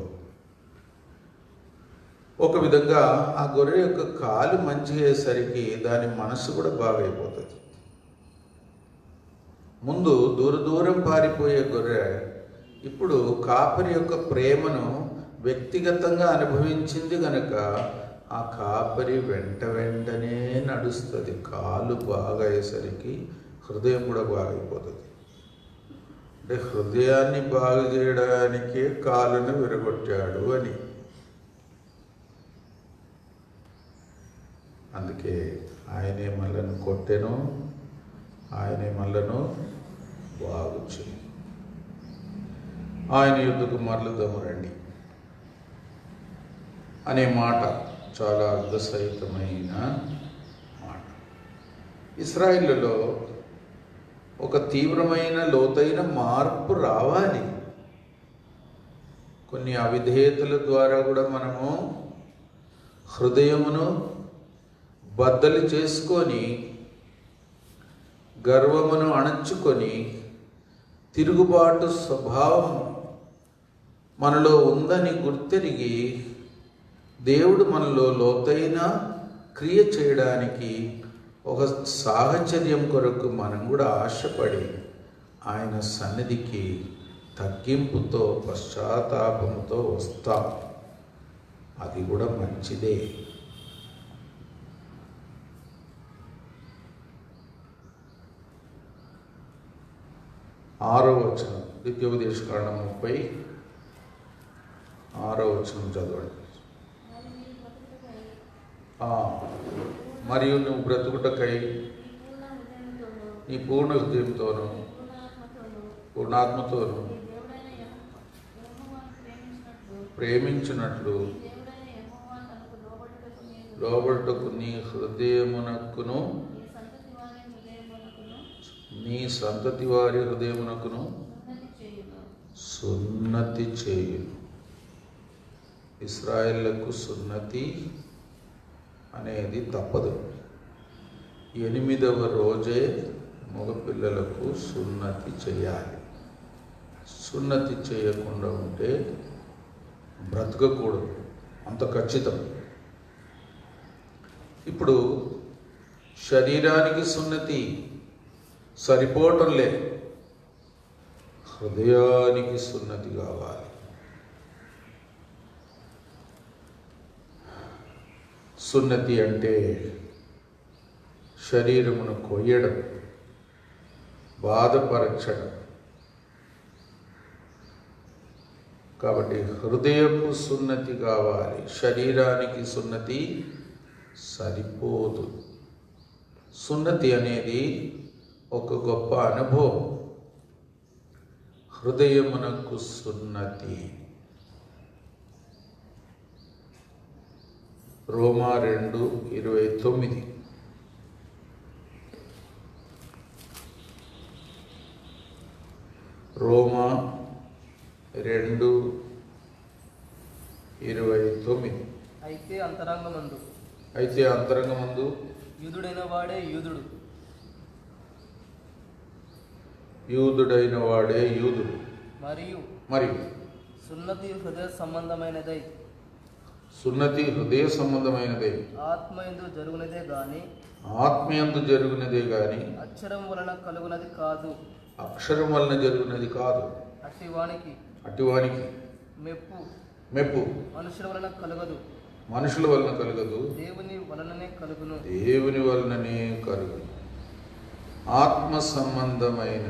ఒక విధంగా ఆ గొర్రె యొక్క కాలు మంచిగా అయ్యేసరికి దాని మనసు కూడా బాగైపోతుంది. ముందు దూరం పారిపోయే గొర్రె ఇప్పుడు కాపరి యొక్క ప్రేమను వ్యక్తిగతంగా అనుభవించింది కనుక ఆ కాపరి వెంటనే నడుస్తుంది. కాలు బాగా అయ్యేసరికి హృదయం కూడా బాగైపోతుంది. అంటే హృదయాన్ని బాగు చేయడానికే కాలును విరగొట్టాడు అని. అందుకే ఆయనే మనలను కొట్టెను, ఆయనే మనలను బాగు చేయి. ఆయన యుద్ధకు మరలుదాము రండి అనే మాట చాలా అర్థసహితమైన మాట. ఇశ్రాయేలులో ఒక తీవ్రమైన లోతైన మార్పు రావాలి. కొన్ని అవిధేయతల ద్వారా కూడా మనము హృదయమును బద్దలు చేసుకొని, గర్వమును అణచుకొని, తిరుగుబాటు స్వభావం మనలో ఉందని గుర్తెరిగి దేవుడు మనలో లోతైన క్రియ చేయడానికి ఒక సాహచర్యం కొరకు మనం కూడా ఆశపడి ఆయన సన్నిధికి తగ్గింపుతో, పశ్చాత్తాపముతో వస్తాం. అది కూడా మంచిదే. ఆరో వచనం, ద్వితీయోపదేశకాండం 36 చదవండి. మరియు నువ్వు బ్రతుకుటకై నీ పూర్ణ హృదయంతోనూ పూర్ణాత్మతోనూ ప్రేమించినట్లు లోబడుటకు నీ హృదయమునకును నీ సంతతి వారి హృదయమునకును సున్నతి చేయును. ఇశ్రాయేలుకు సున్నతి అనేది తప్పదు. 8వ రోజే మగపిల్లలకు సున్నతి చేయాలి. సున్నతి చేయకుండా ఉంటే బ్రతకకూడదు, అంత ఖచ్చితం. ఇప్పుడు శరీరానికి సున్నతి సరిపోవటం లేదు, హృదయానికి సున్నతి కావాలి. సున్నతి అంటే శరీరమును కొయ్యడం, బాధపరచడం. కాబట్టి హృదయపు సున్నతి కావాలి, శరీరానికి సున్నతి సరిపోదు. సున్నతి అనేది ఒక గొప్ప అనుభవం. హృదయమునకు సున్నతి. రోమా 2:29. రోమా 2:29. అయితే అంతరంగమందు యూదుడైన వాడే యూదుడు, యూదుడైన వాడే యూదుడు, మరియు సున్నతి హృదయ సంబంధమైనదై ఆత్మయందు జరుగునదే గాని అక్షరం వలన కలుగునది కాదు. అట్టివానికి మెప్పు మనుషుల వలన కలగదు, దేవుని వలననే కలుగును. ఆత్మ సంబంధమైన,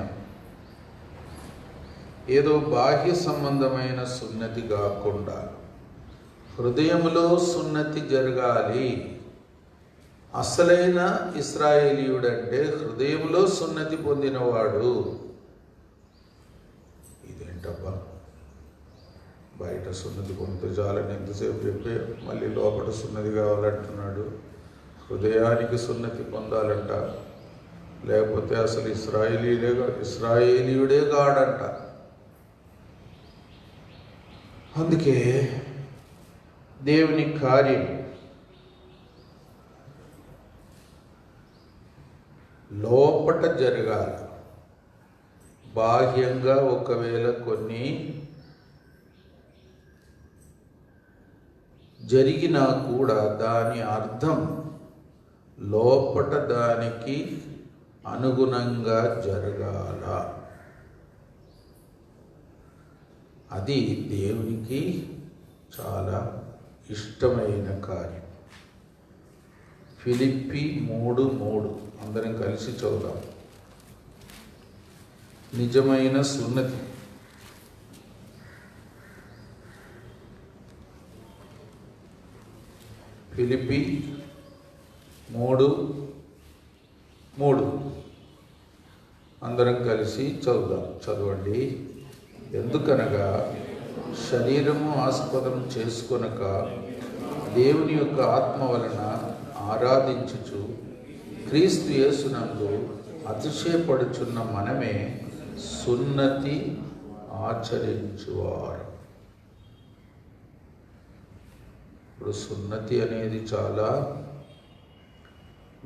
ఏదో బాహ్య సంబంధమైన సున్నతి కాకుండా హృదయములో సున్నతి జరగాలి. అసలైన ఇశ్రాయేలీయుడంటే హృదయములో సున్నతి పొందినవాడు. ఇదేంటబ్బా, బయట సున్నతి పొందితే చాలని ఎంతసేపు చెప్పి మళ్ళీ లోపల సున్నతి కావాలంటున్నాడు. హృదయానికి సున్నతి పొందాలంట, లేకపోతే అసలు ఇశ్రాయేలీయుడే కాడంట. అందుకే దేవుని కార్యం లోపట జరగాలి. బాహ్యంగా ఒకవేళ కొన్ని జరిగినా కూడా దాని అర్థం లోపట దానికి అనుగుణంగా జరగాల. అది దేవునికి చాలా ఇష్టమైన కార్యం. ఫిలిప్పి 3:3 అందరం కలిసి చదువుదాం. నిజమైన సున్నతి. ఫిలిప్పి 3:3 అందరం కలిసి చదువుదాం. చదవండి. ఎందుకనగా శరీరము ఆస్పదం చేసుకొనక దేవుని యొక్క ఆత్మ వలన ఆరాధించుచు క్రీస్తు యేసునందు అతిశయపడుచున్న మనమే సున్నతి ఆచరించువారు. ఇప్పుడు సున్నతి అనేది చాలా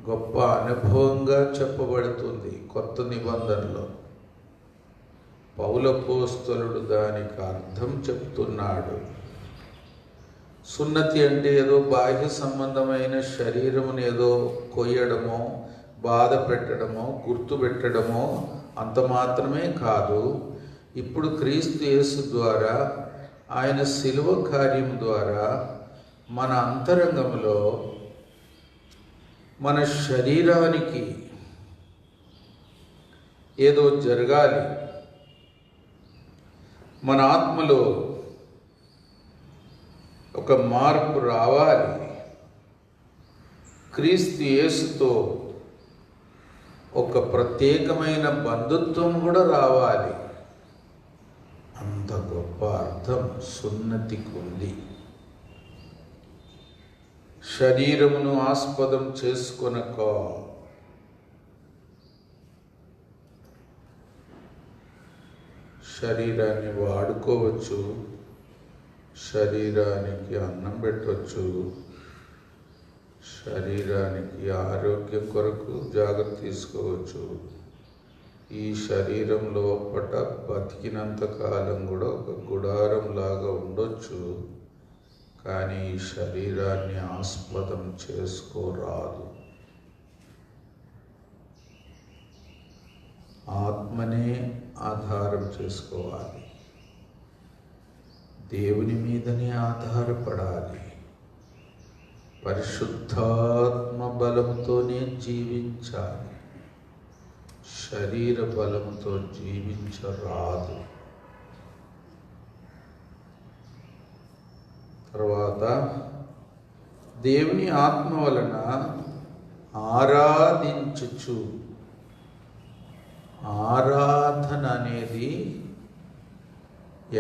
గొప్ప అనుభవంగా చెప్పబడుతుంది కొత్త నిబంధనలో. పౌలపోస్తలుడు దానికి అర్థం చెప్తున్నాడు. సున్నతి అంటే ఏదో బాహ్య సంబంధమైన శరీరమును ఏదో కొయ్యడమో, బాధ పెట్టడమో, గుర్తు పెట్టడమో అంత మాత్రమే కాదు. ఇప్పుడు క్రీస్తు యేసు ద్వారా, ఆయన శిలువ కార్యం ద్వారా మన అంతరంగంలో, మన శరీరానికి ఏదో జరగాలి. మన ఆత్మలో ఒక మార్పు రావాలి. క్రీస్తు యేసుతో ఒక ప్రత్యేకమైన బంధుత్వం కూడా రావాలి. అంత గొప్ప అర్థం సున్నతికి ఉంది. శరీరమును ఆస్పదం చేసుకొనక శరీరాన్ని వాడుకోవచ్చు, శరీరానికి అన్నం పెట్టవచ్చు, శరీరానికి ఆరోగ్యం కొరకు జాగ్రత్త తీసుకోవచ్చు. ఈ శరీరం లోపట బతికినంత కాలం కూడా ఒక గుడారం లాగా ఉండొచ్చు. కానీ ఈ శరీరాన్ని ఆస్పదం చేసుకోరాదు. ఆత్మనే ఆధారం చేసుకోవాలి. దేవుని మీదనే ఆధారపడాలి. పరిశుద్ధాత్మ బలముతోనే జీవించాలి. శరీర బలముతో జీవించరాదు. తర్వాత దేవుని ఆత్మ వలన ఆరాధించుచు. ఆరాధన అనేది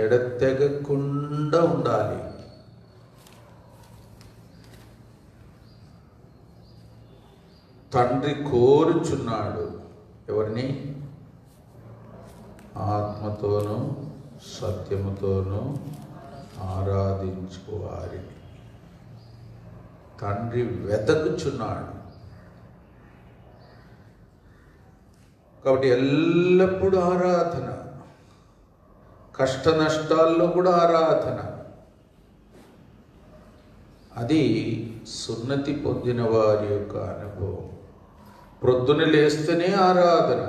ఎడతెగకుండా ఉండాలి. తండ్రి కోరుచున్నాడు ఎవరిని? ఆత్మతోనూ సత్యముతోనూ ఆరాధించు వారిని. తండ్రి వెతకుచున్నాడు. కాబట్టి ఎల్లప్పుడూ ఆరాధన, కష్ట నష్టాల్లో కూడా ఆరాధన. అది సున్నతి పొందిన వారి యొక్క అనుభవం. ప్రొద్దున లేస్తేనే ఆరాధన,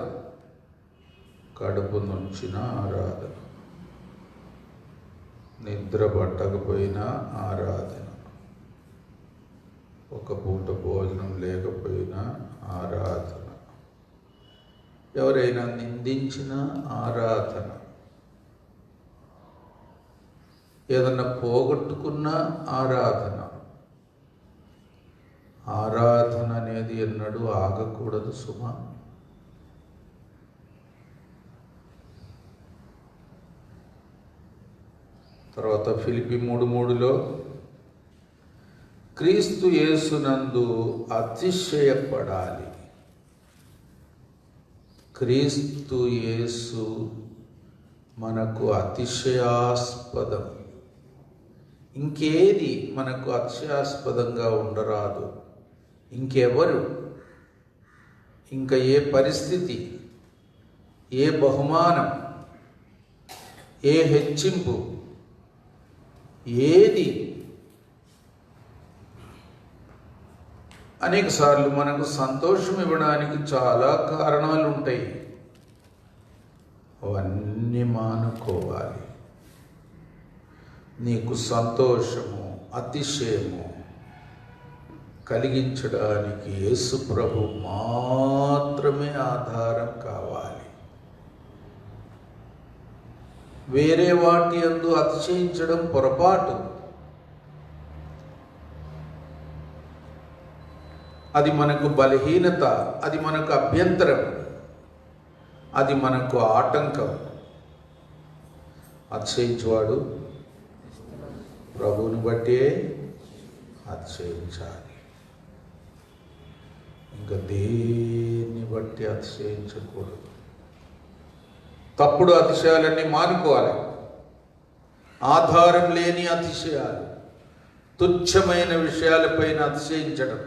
కడుపు నుంచిన ఆరాధన, నిద్ర పట్టకపోయినా ఆరాధన, ఒక పూట భోజనం లేకపోయినా ఆరాధన, ఎవరైనా నిందించిన ఆరాధన, ఏదన్నా పోగొట్టుకున్న ఆరాధన. ఆరాధన అనేది ఎన్నడూ ఆగకూడదు సుమా. తర్వాత ఫిలిప్పీ 3:3లో క్రీస్తు యేసునందు అతిశయపడాలి. క్రీస్తు యేసు మనకు అతిశయాస్పదం. ఇంకేది మనకు అతిశయాస్పదంగా ఉండరాదు. ఇంకెవరు, ఇంకా ఏ పరిస్థితి, ఏ బహుమానం, ఏ హెచ్చింపు, ఏది అనేక సార్లు మనకు సంతోషం ఇవ్వడానికి చాలా కారణాలు ఉంటాయి. అవన్నీ మానుకోవాలి. నీకు సంతోషము, అతిశయము కలిగించడానికి యేసు ప్రభు మాత్రమే ఆధారం కావాలి. వేరే వాటి యందు అతిశయించడం పొరపాటు. అది మనకు బలహీనత, అది మనకు అభ్యంతరం, అది మనకు ఆటంకం. అతిశయించువాడు ప్రభువుని బట్టే అతిశయించాలి. ఇంకా దేన్ని బట్టి అతిశయించకూడదు. తప్పుడు అతిశయాలన్నీ మానుకోవాలి. ఆధారం లేని అతిశయాలు, తుచ్చమైన విషయాలపైన అతిశయించడం,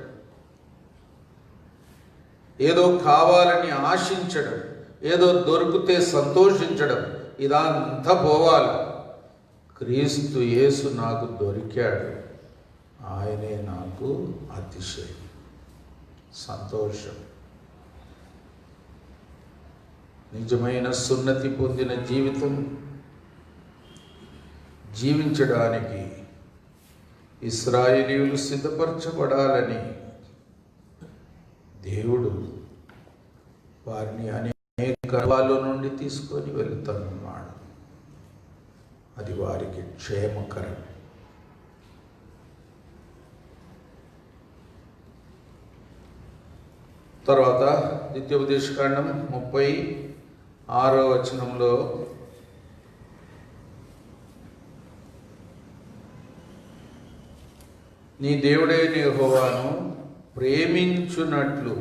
ఏదో కావాలని ఆశించడం, ఏదో దొరికితే సంతోషించడం, ఇదంతా పోవాలి. క్రీస్తు యేసు నాకు దొరికాడు, ఆయనే నాకు అతిశయం, సంతోషం. నిజమైన సున్నతి పొందిన జీవితం జీవించడానికి ఇశ్రాయేలీయులు సిద్ధపరచబడాలని దేవుడు వారిని అనేక అనుభవాల నుండి తీసుకొని వెళుతున్నాడు. అది వారికి క్షేమకరం. తర్వాత ద్వితీయోపదేశకాండం 36వ వచనంలో నీ దేవుడైన యెహోవాను ప్రేమించునట్లు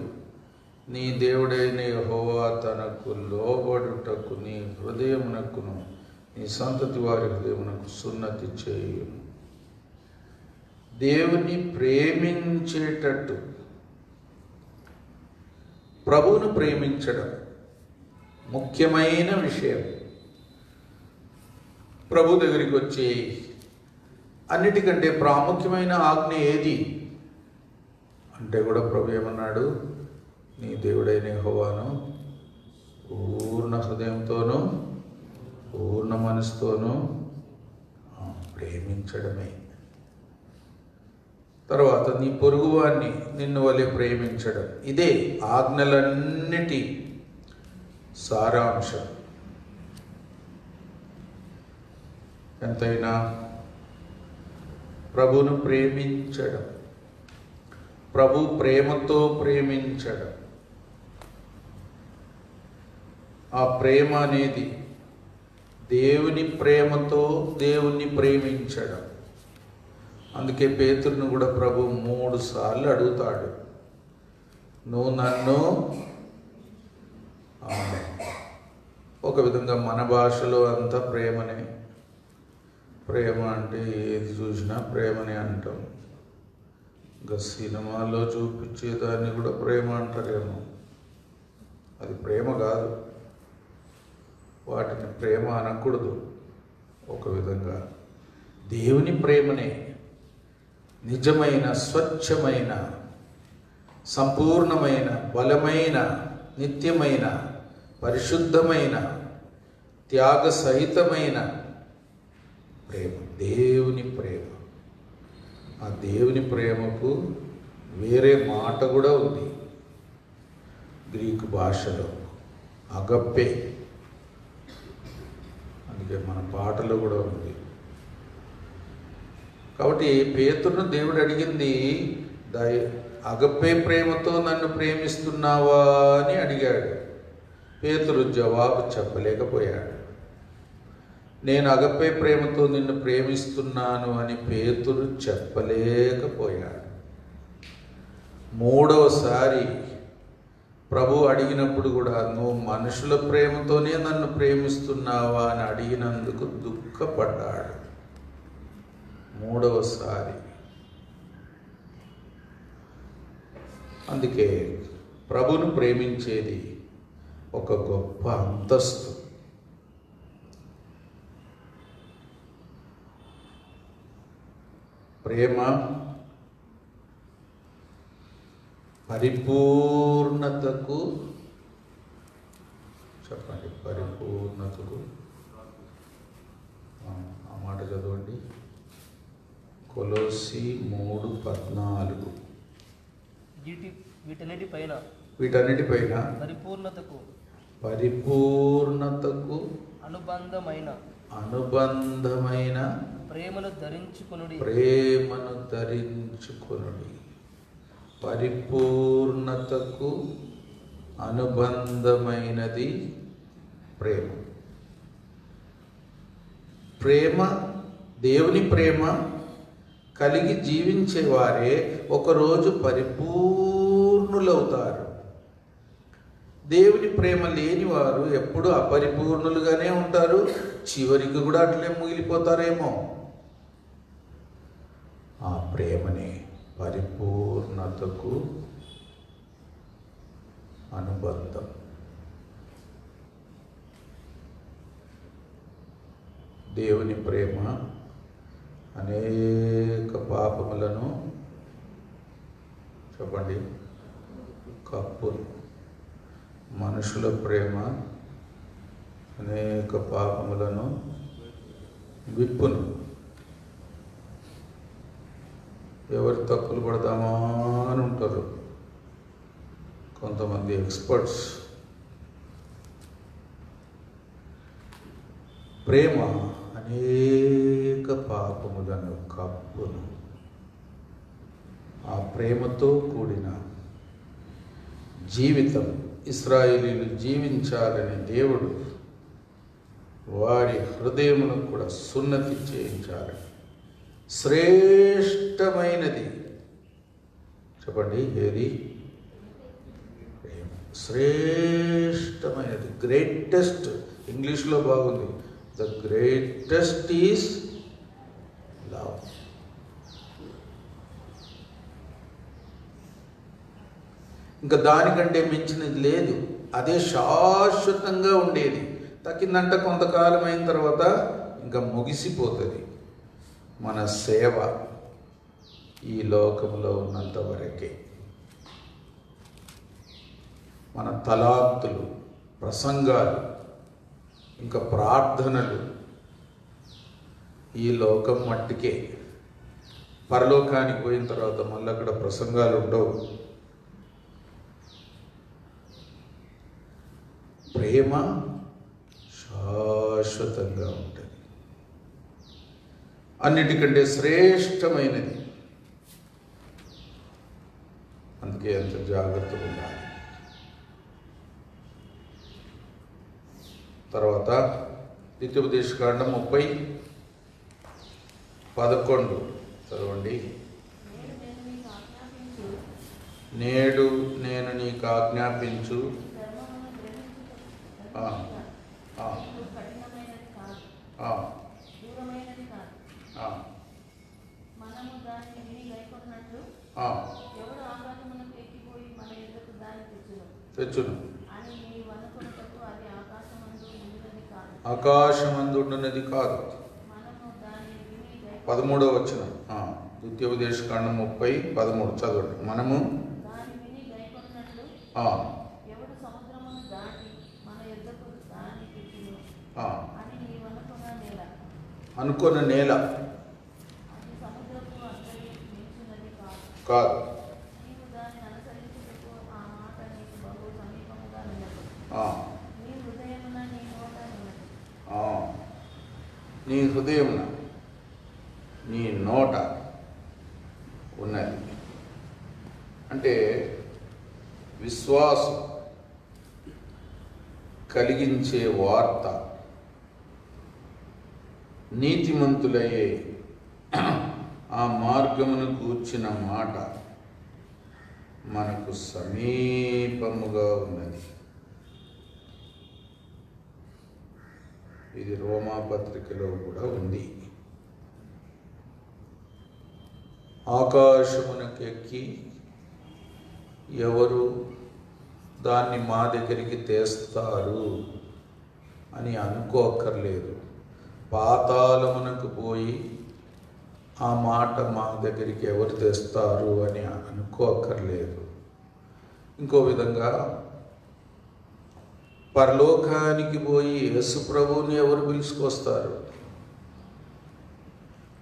నీ దేవుడైన యెహోవా తనకు లోబడుటకు నీ హృదయమునకును నీ సంతతి వారి హృదయమునకు సున్నతి చేయును. దేవుని ప్రేమించేటట్టు, ప్రభువును ప్రేమించడం ముఖ్యమైన విషయం. ప్రభు దగ్గరికి వచ్చి అన్నిటికంటే ప్రాముఖ్యమైన ఆజ్ఞ ఏది అంటే కూడా ప్రభు ఏమన్నాడు? నీ దేవుడైన యెహోవాను పూర్ణ హృదయంతోనూ పూర్ణ మనసుతోనూ ప్రేమించడమే. తర్వాత నీ పొరుగువాన్ని నిన్ను వలె ప్రేమించడం. ఇదే ఆజ్ఞలన్నిటి సారాంశం. ఎంతైనా ప్రభువును ప్రేమించడం, ప్రభు ప్రేమతో ప్రేమించడం. ఆ ప్రేమ అనేది దేవుని ప్రేమతో దేవుణ్ణి ప్రేమించడం. అందుకే పేతురును కూడా ప్రభు 3 సార్లు అడుగుతాడు, నువ్వు నన్ను ఒక విధంగా మన భాషలో అంతా ప్రేమనే. ప్రేమ అంటే ఏది చూసినా ప్రేమనే అంటాం. ఇంకా సినిమాలో చూపించేదాన్ని కూడా ప్రేమ అంటారేమో. అది ప్రేమ కాదు, వాటిని ప్రేమ అనకూడదు. ఒక విధంగా దేవుని ప్రేమనే నిజమైన, స్వచ్ఛమైన, సంపూర్ణమైన, బలమైన, నిత్యమైన, పరిశుద్ధమైన, త్యాగ సహితమైన ప్రేమ, దేవుని ప్రేమ. ఆ దేవుని ప్రేమకు వేరే మాట కూడా ఉంది గ్రీకు భాషలో, అగప్పే. అందుకే మన పాటలో కూడా ఉంది. కాబట్టి పేతురును దేవుడు అడిగింది, అగప్పే ప్రేమతో నన్ను ప్రేమిస్తున్నావా అని అడిగాడు. పేతురు జవాబు చెప్పలేకపోయాడు. నేను అగప్పే ప్రేమతో నిన్ను ప్రేమిస్తున్నాను అని పేతురు చెప్పలేకపోయాడు. 3వసారి ప్రభు అడిగినప్పుడు కూడా, నువ్వు మనుషుల ప్రేమతోనే నన్ను ప్రేమిస్తున్నావా అని అడిగినందుకు దుఃఖపడ్డాడు. 3వసారి. అందుకే ప్రభును ప్రేమించేది ఒక గొప్ప అంతస్తు. ప్రేమ పరిపూర్ణతకు, చెప్పండి, పరిపూర్ణతకు. ఆ మాట చదవండి, కొలొస్సీ 3:14. వీటన్నిటిపైన పరిపూర్ణతకు అనుబంధమైన ప్రేమను ధరించుకొనుడి. పరిపూర్ణతకు అనుబంధమైనది ప్రేమ. ప్రేమ, దేవుని ప్రేమ కలిగి జీవించేవారే ఒకరోజు పరిపూర్ణులవుతారు. దేవుని ప్రేమ లేని వారు ఎప్పుడు అపరిపూర్ణులుగానే ఉంటారు. చివరికి కూడా అట్లే మిగిలిపోతారేమో. ఆ ప్రేమనే పరిపూర్ణతకు అనుబంధం. దేవుని ప్రేమ అనేక పాపములను, చెప్పండి, కప్పును. మనుషుల ప్రేమ అనేక పాపములను విప్పును. ఎవరు తప్పులు పడదామా అని ఉంటారు కొంతమంది ఎక్స్పర్ట్స్. ప్రేమ అనేక పాపములను కప్పును. ఆ ప్రేమతో కూడిన జీవితం ఇశ్రాయేలీయులు జీవించాలని దేవుడు వారి హృదయమును కూడా సున్నతి చేయించాలని. శ్రేష్టమైనది, చెప్పండి, ఏది? ప్రేమ. శ్రేష్టమైనది, గ్రేటెస్ట్. ఇంగ్లీష్లో బాగుంది, ద గ్రేటెస్ట్ ఈజ్ లవ్. ఇంకా దానికంటే మించినది లేదు. అదే శాశ్వతంగా ఉండేది. తక్కిందంట కొంతకాలం అయిన తర్వాత ఇంకా ముగిసిపోతుంది. మన సేవ ఈ లోకంలో ఉన్నంత వరకే. మన తలాంతులు, ప్రసంగాలు, ఇంకా ప్రార్థనలు ఈ లోకం మట్టికే. పరలోకానికి పోయిన తర్వాత మళ్ళీ అక్కడ ప్రసంగాలు ఉండవు. ప్రేమ శాశ్వతంగా ఉంటుంది. అన్నిటికంటే శ్రేష్టమైనది. అందుకే ఎంత జాగ్రత్తగా ఉండాలి. తర్వాత ద్వితీయోపదేశకాండం 30:11 చదవండి. నేడు నేను నీకు ఆజ్ఞాపించు ఆ, ఆ, ఆ, ఆ, మనము దానిని విని గైకొన్నట్లు ఆ, ఎవడు ఆకాశమునకు ఎక్కిపోయి మన ఎదుకు దాన్ని తెచ్చును అని నీవు అనుకున్నటకు అది ఆకాశమందు ఉండునది కాదు. ఆకాశమందుండునది కాదు. మనము దానిని విని 13వ వచనం. ద్వితీయోపదేశకాండం 30:13 చదవండి. మనము దాన్ని విని గైకొన్నట్లు ఆ, ఎవడు సముద్రమును దాటి మన ఎదుకు దాన్ని తెచ్చును ఆ, అని నీవు అనుకున్న నేల అనుకున్న నేల అది సముద్రపు అంతరి మించున్నది కాదు. కాదు. నీవు దాన్ని అనుసరించుటకు ఆ మాట నీకు బహు సమీపముగా ఉన్నది. ఆ, నీ హృదయమున నీ నోట ఉన్నది. ఆ, నీ హృదయమున నీ నోట ఉన్నది. అంటే విశ్వాసం కలిగించే వార్త, నీతిమంతులయ్యే ఆ మార్గమును కూర్చిన మాట మనకు సమీపముగా ఉన్నది. ఇది రోమా పత్రికలో కూడా ఉంది. ఆకాశమునకెక్కి ఎవరు దాన్ని మా దగ్గరికి తెస్తారు అని అనుకోక్కర్లేదు. పాతాళమునకు పోయి ఆ మాట మా దగ్గరికి ఎవరు తెస్తారు అని అనుకోక్కర్లేదు. ఇంకో విధంగా పరలోకానికి పోయి యేసు ప్రభువుని ఎవరు పిలుచుకొస్తారు?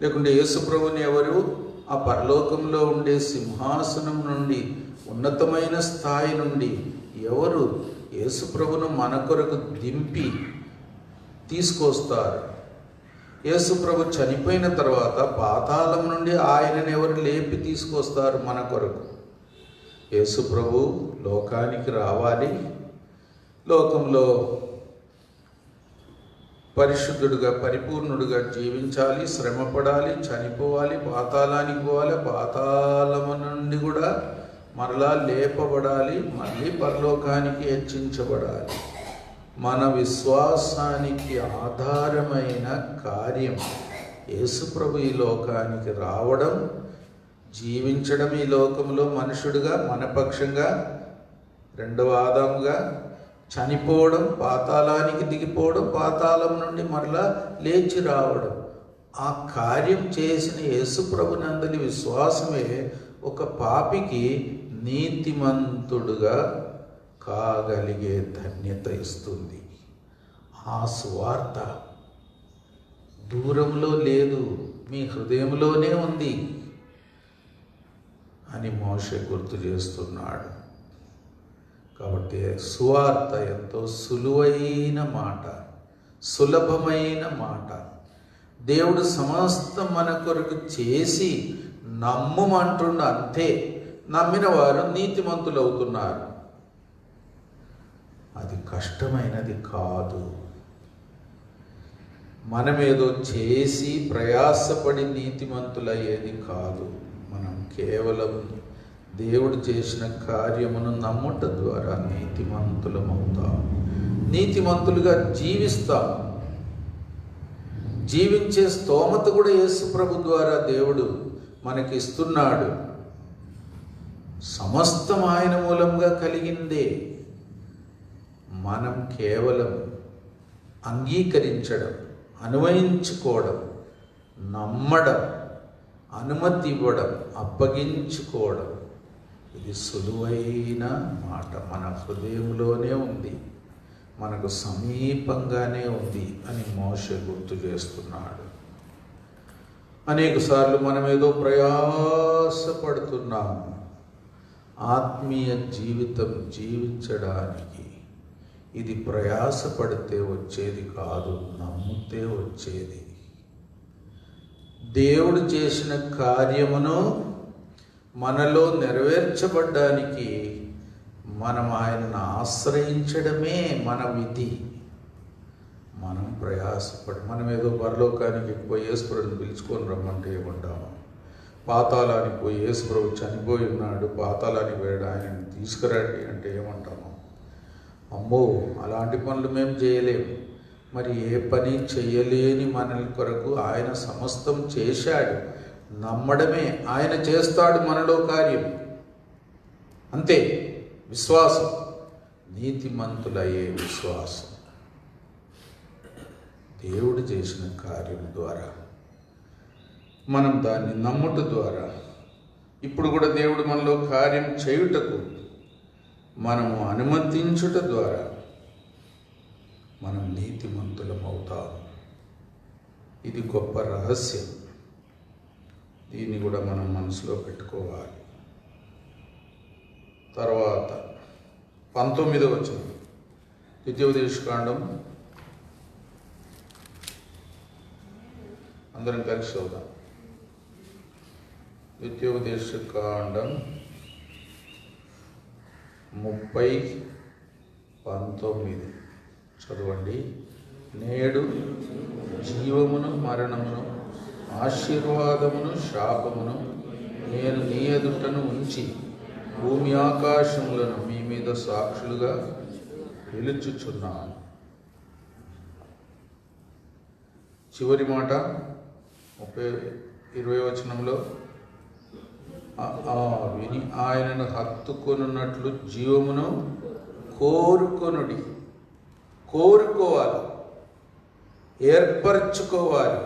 లేకుంటే యేసు ప్రభువుని ఎవరు ఆ పరలోకంలో ఉండే సింహాసనం నుండి, ఉన్నతమైన స్థాయి నుండి ఎవరు యేసు ప్రభువును మన కొరకు దింపి తీసుకొస్తారు? యేసు ప్రభు చనిపోయిన తర్వాత పాతాళం నుండి ఆయనను ఎవరు లేపి తీసుకొస్తారు మన కొరకు? యేసు ప్రభు లోకానికి రావాలి, లోకంలో పరిశుద్ధుడుగా పరిపూర్ణుడుగా జీవించాలి, శ్రమపడాలి, చనిపోవాలి, పాతాళానికి పోవాలి, పాతాళము నుండి కూడా మరలా లేపబడాలి, మళ్ళీ పరలోకానికి హెచ్చించబడాలి. మన విశ్వాసానికి ఆధారమైన కార్యం యేసుప్రభు ఈ లోకానికి రావడం, జీవించడం, ఈ లోకంలో మనుషుడుగా మన పక్షంగా రెండవ ఆదాముగా చనిపోవడం, పాతాళానికి దిగిపోవడం, పాతాళం నుండి మరలా లేచి రావడం. ఆ కార్యం చేసిన యేసుప్రభునందలి విశ్వాసమే ఒక పాపికి నీతిమంతుడుగా కాగలిగే ధన్యత ఇస్తుంది. ఆ సువార్త దూరంలో లేదు, మీ హృదయంలోనే ఉంది అని మోషే గుర్తు చేస్తున్నాడు. కాబట్టి సువార్త ఎంతో సులువైన మాట, సులభమైన మాట. దేవుడు సమస్తం మన కొరకు చేసి నమ్ముమంటుండ, అంతే. నమ్మిన వారు నీతిమంతులు అవుతున్నారు. అది కష్టమైనది కాదు. మనమేదో చేసి ప్రయాసపడి నీతిమంతులయ్యేది కాదు. మనం కేవలం దేవుడు చేసిన కార్యమును నమ్ముట ద్వారా నీతిమంతులమవుతాం, నీతిమంతులుగా జీవిస్తాం. జీవించే స్తోమత కూడా యేసు ప్రభు ద్వారా దేవుడు మనకి ఇస్తున్నాడు. సమస్తం ఆయన మూలంగా కలిగిందే. మనం కేవలం అంగీకరించడం, అన్వయించుకోవడం, నమ్మడం, అనుమతి ఇవ్వడం, అప్పగించుకోవడం, ఇది సులువైన మాట. మన హృదయంలోనే ఉంది, మనకు సమీపంగానే ఉంది అని మోషే గుర్తు చేస్తున్నాడు. అనేకసార్లు మనం ఏదో ప్రయాసపడుతున్నాము ఆత్మీయ జీవితం జీవించడానికి. ఇది ప్రయాసపడితే వచ్చేది కాదు, నమ్మితే వచ్చేది. దేవుడు చేసిన కార్యమును మనలో నెరవేర్చబడ్డానికి మనం ఆయనను ఆశ్రయించడమే మన విధి. మనం ప్రయాసపడి మనం ఏదో పరలోకానికి పోయి యేసుప్రభుని పిలుచుకొని రమ్మంటే ఏమంటాము? పాతాళానికి పోయి యేసుప్రభు చనిపోయి ఉన్నాడు, పాతాళానికి వెళ్ళి ఆయనని తీసుకురండి అంటే ఏమంటాము? అమ్మో, అలాంటి పనులు మేము చేయలేము. మరి ఏ పని చేయలేని మన కొరకు ఆయన సమస్తం చేశాడు. నమ్మడమే, ఆయన చేస్తాడు మనలో కార్యం. అంతే విశ్వాసం, నీతిమంతులయ్యే విశ్వాసం. దేవుడు చేసిన కార్యం ద్వారా మనం దాన్ని నమ్ముట ద్వారా ఇప్పుడు కూడా దేవుడు మనలో కార్యం చేయుటకు మనము అనుమతించుట ద్వారా మనం నీతిమంతులం అవుతాం. ఇది గొప్ప రహస్యం. దీన్ని కూడా మనం మనసులో పెట్టుకోవాలి. తర్వాత 19వ వచనం ద్వితీయోపదేశకాండం, అందరం కలిసి చదువుదాం. ద్వితీయోపదేశకాండం 30:19 చదవండి. నేడు జీవమును మరణమును ఆశీర్వాదమును శాపమును నేను నీ ఎదుటను ఉంచి భూమి ఆకాశములను మీ మీద సాక్షులుగా పిలుచుచున్నాను. చివరి మాట 20వ వచనంలో విని ఆయనను హత్తుకొనున్నట్లు జీవమును కోరుకొనుడి. కోరుకోవాలి, ఏర్పరచుకోవాలి.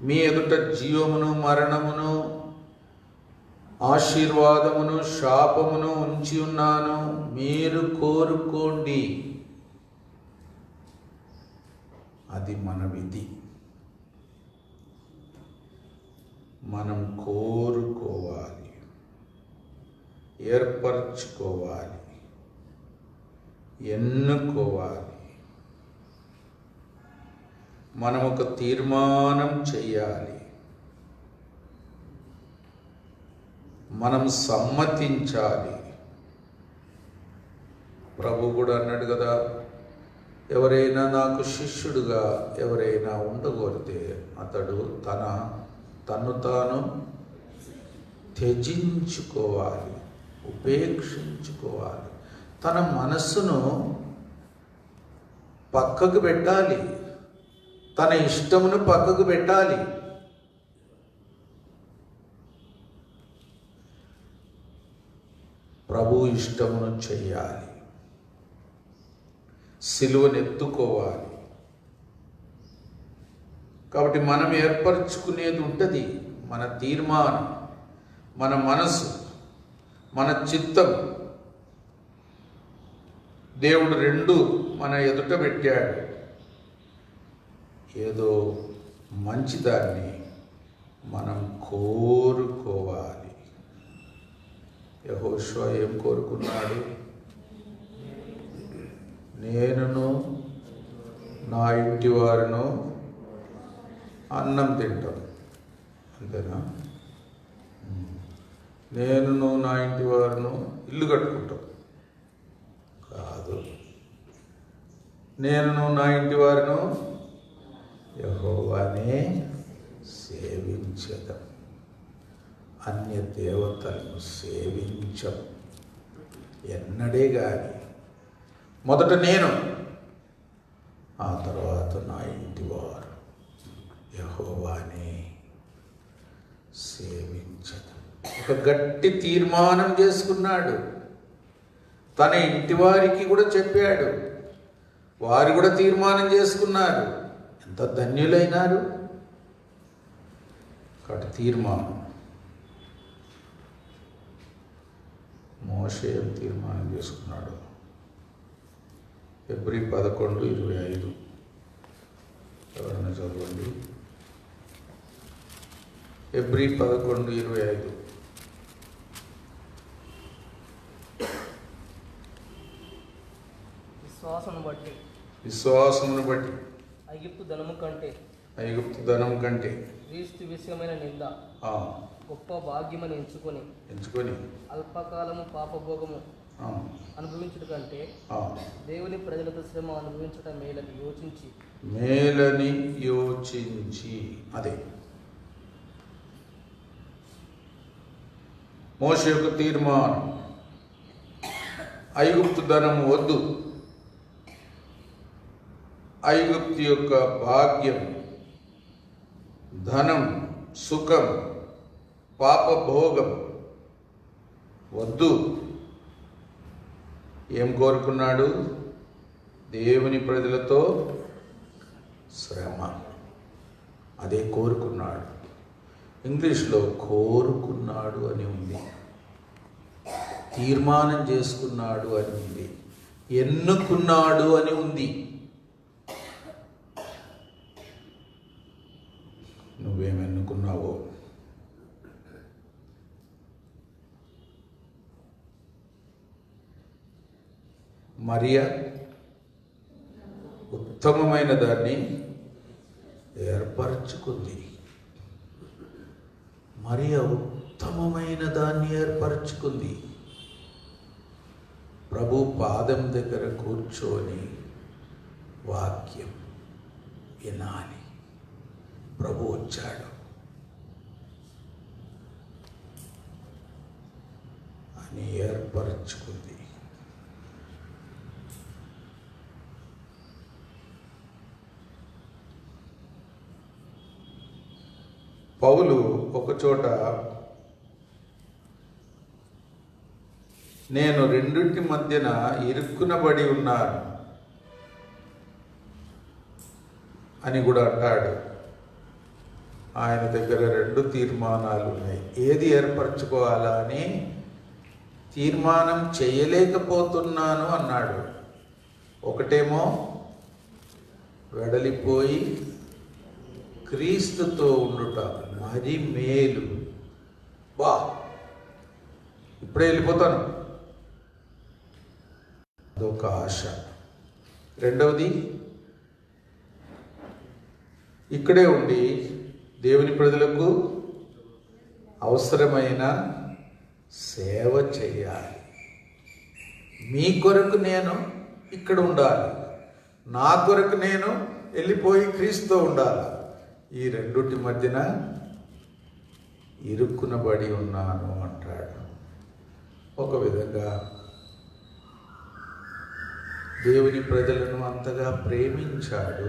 మీ ఎదుట జీవమును మరణమును ఆశీర్వాదమును శాపమును ఉంచి ఉన్నాను, మీరు కోరుకోండి. అది మన విధి. మనం కోరుకోవాలి, ఏర్పరచుకోవాలి, ఎన్నుకోవాలి. మనం ఒక తీర్మానం చెయ్యాలి. మనం సమ్మతించాలి. ప్రభు కూడా అన్నాడు కదా, ఎవరైనా నాకు శిష్యుడుగా ఎవరైనా ఉండగోరితే అతడు తను తాను త్యజించుకోవాలి, ఉపేక్షించుకోవాలి. తన మనస్సును పక్కకు పెట్టాలి, తన ఇష్టమును పక్కకు పెట్టాలి. ప్రభు ఇష్టమును చెయ్యాలి, సిలువను ఎత్తుకోవాలి. కాబట్టి మనం ఏర్పరచుకునేది ఉంటుంది. మన తీర్మానం, మన మనసు, మన చిత్తం. దేవుడు రెండు మన ఎదుట పెట్టాడు. ఏదో మంచిదాన్ని మనం కోరుకోవాలి. యెహోషువ ఏం కోరుకున్నాడు? నేనును నా ఇంటి వారును అన్నం తింటాం. అంతేనా? నేనును నా ఇంటి వారును ఇల్లు కట్టుకుంటాం కాదు. నేనును నా ఇంటి వారును యెహోవానే సేవించదం. అన్య దేవతలను సేవించం ఎన్నడే గాని. మొదట నేను, ఆ తర్వాత నా ఇంటి వారు యెహోవానే సేవించదం. ఒక గట్టి తీర్మానం చేసుకున్నాడు. తన ఇంటి వారికి కూడా చెప్పాడు. వారు కూడా తీర్మానం చేసుకున్నారు. ఎంత ధన్యులైనారు. కాబట్టి తీర్మానం. మోషే తీర్మానం చేసుకున్నాడు. ఫిబ్రవరి 11:25 ఎవరైనా చదవండి. ఫిబ్రవరి 11:25. విశ్వాసమును బట్టి ఐగుప్తు ధనము కంటే క్రీస్తు విషయమైన నింద ఆ, గొప్ప భాగ్యమని ఎంచుకొని అల్పకాలము పాపభోగము ఆ, అనుభవించుట కంటే ఆ, దేవుని ప్రజలతో శ్రమ అనుభవించటం మేలని యోచించి అదే మోషే యొక్క తీర్మానం. ఐగుప్తు ధనం వద్దు, ఐగుప్తు యొక్క భాగ్యం, ధనం, సుఖం, పాపభోగం వద్దు. ఏం కోరుకున్నాడు? దేవుని ప్రజలతో శ్రమ. అదే కోరుకున్నాడు. ఇంగ్లీష్లో కోరుకున్నాడు అని ఉంది, తీర్మానం చేసుకున్నాడు అని ఉంది, ఎన్నుకున్నాడు అని ఉంది. నువ్వేం ఎన్నుకున్నావో? మరియా ఉత్తమమైన దాన్ని ఏర్పరచుకుంది. మరియా ఉత్తమమైన దాన్ని ఏర్పరచుకుంది. ప్రభు పాదం దగ్గర కూర్చొని వాక్యం వినాలి. ప్రభు వచ్చాడు అని ఏర్పరచుకుంది. పౌలు ఒకచోట నేను రెండింటి మధ్యన ఇరుక్కునబడి ఉన్నాను అని కూడా అంటాడు. ఆయన దగ్గర రెండు తీర్మానాలు ఉన్నాయి. ఏది ఏర్పరచుకోవాలా అని తీర్మానం చేయలేకపోతున్నాను అన్నాడు. ఒకటేమో వెడలిపోయి క్రీస్తుతో ఉండుట మరి మేలు. బా, ఇప్పుడే వెళ్ళిపోతాను, అదొక ఆశ. రెండవది, ఇక్కడే ఉండి దేవుని ప్రజలకు అవసరమైన సేవ చేయాలి. మీ కొరకు నేను ఇక్కడ ఉండాలి, నా కొరకు నేను వెళ్ళిపోయి క్రీస్తుతో ఉండాలి. ఈ రెండుటి మధ్యన ఇరుక్కునబడి ఉన్నాను అంటాడు. ఒక విధంగా దేవుని ప్రజలను అంతగా ప్రేమించాడు,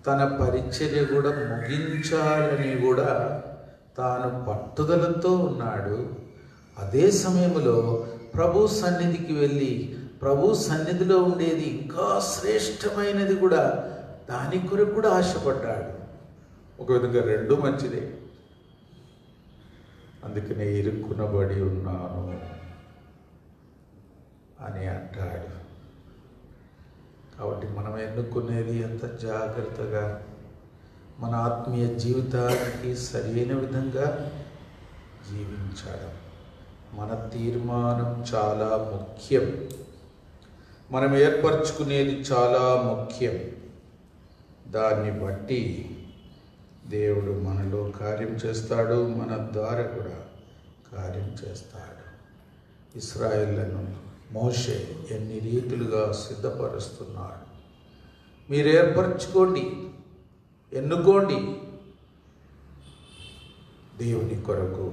తన పరిచర్య కూడా ముగించాలని కూడా తాను పట్టుదలతో ఉన్నాడు. అదే సమయంలో ప్రభు సన్నిధికి వెళ్ళి ప్రభు సన్నిధిలో ఉండేది ఇంకా శ్రేష్టమైనది కూడా, దాని కొరకు కూడా ఆశపడ్డాడు. ఒక విధంగా రెండు మంచిదే. అందుకనే ఇరుక్కునబడి ఉన్నాను అని అంటాడు. కాబట్టి మనం ఎన్నుకునేది ఎంత జాగ్రత్తగా మన ఆత్మీయ జీవితానికి సరైన విధంగా జీవించడం. మన తీర్మానం చాలా ముఖ్యం. మనం ఏర్పరచుకునేది చాలా ముఖ్యం. దాన్ని బట్టి దేవుడు మనలో కార్యం చేస్తాడు, మన ద్వారా కూడా కార్యం చేస్తాడు. ఇశ్రాయేలును మోషే ఎన్ని రీతులుగా సిద్ధపరుస్తున్నాడు. మీరు ఏర్పరచుకోండి, ఎన్నుకోండి, దేవుని కొరకు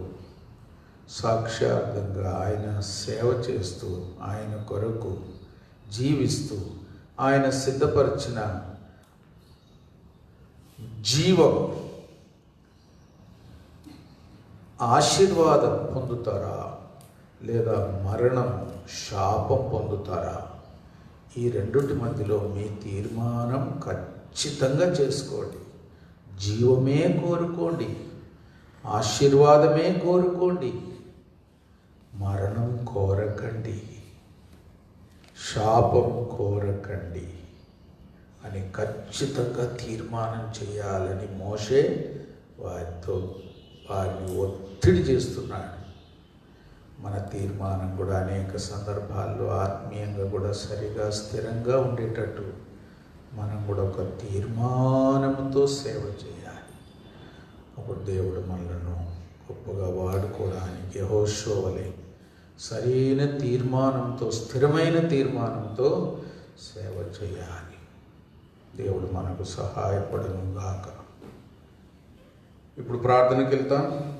సాక్షార్థంగా ఆయన సేవ చేస్తూ, ఆయన కొరకు జీవిస్తూ, ఆయన సిద్ధపరిచిన జీవం ఆశీర్వాదం పొందుతారా లేదా మరణం శాపం పొందుతారా? ఈ రెండుటి మధ్యలో మీ తీర్మానం ఖచ్చితంగా చేసుకోండి. జీవమే కోరుకోండి, ఆశీర్వాదమే కోరుకోండి, మరణం కోరకండి, శాపం కోరకండి అని ఖచ్చితంగా తీర్మానం చేయాలని మోషే వారిని ఒత్తిడి చేస్తున్నాడు. మన తీర్మానం కూడా అనేక సందర్భాల్లో ఆత్మీయంగా కూడా సరిగా స్థిరంగా ఉండేటట్టు మనం కూడా ఒక తీర్మానంతో సేవ చేయాలి. అప్పుడు దేవుడు మనలను గొప్పగా వాడుకోవడానికి యెహోషువ వలె సరైన తీర్మానంతో, స్థిరమైన తీర్మానంతో సేవ చేయాలి. దేవుడు మనకు సహాయపడను గాక. ఇప్పుడు ప్రార్థనకి వెళ్తాం.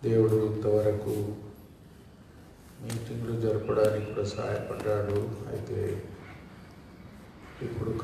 దేవుడు ఇంతవరకు మీటింగ్లు జరపడానికి కూడా సహాయపడ్డాడు. అయితే ఇప్పుడు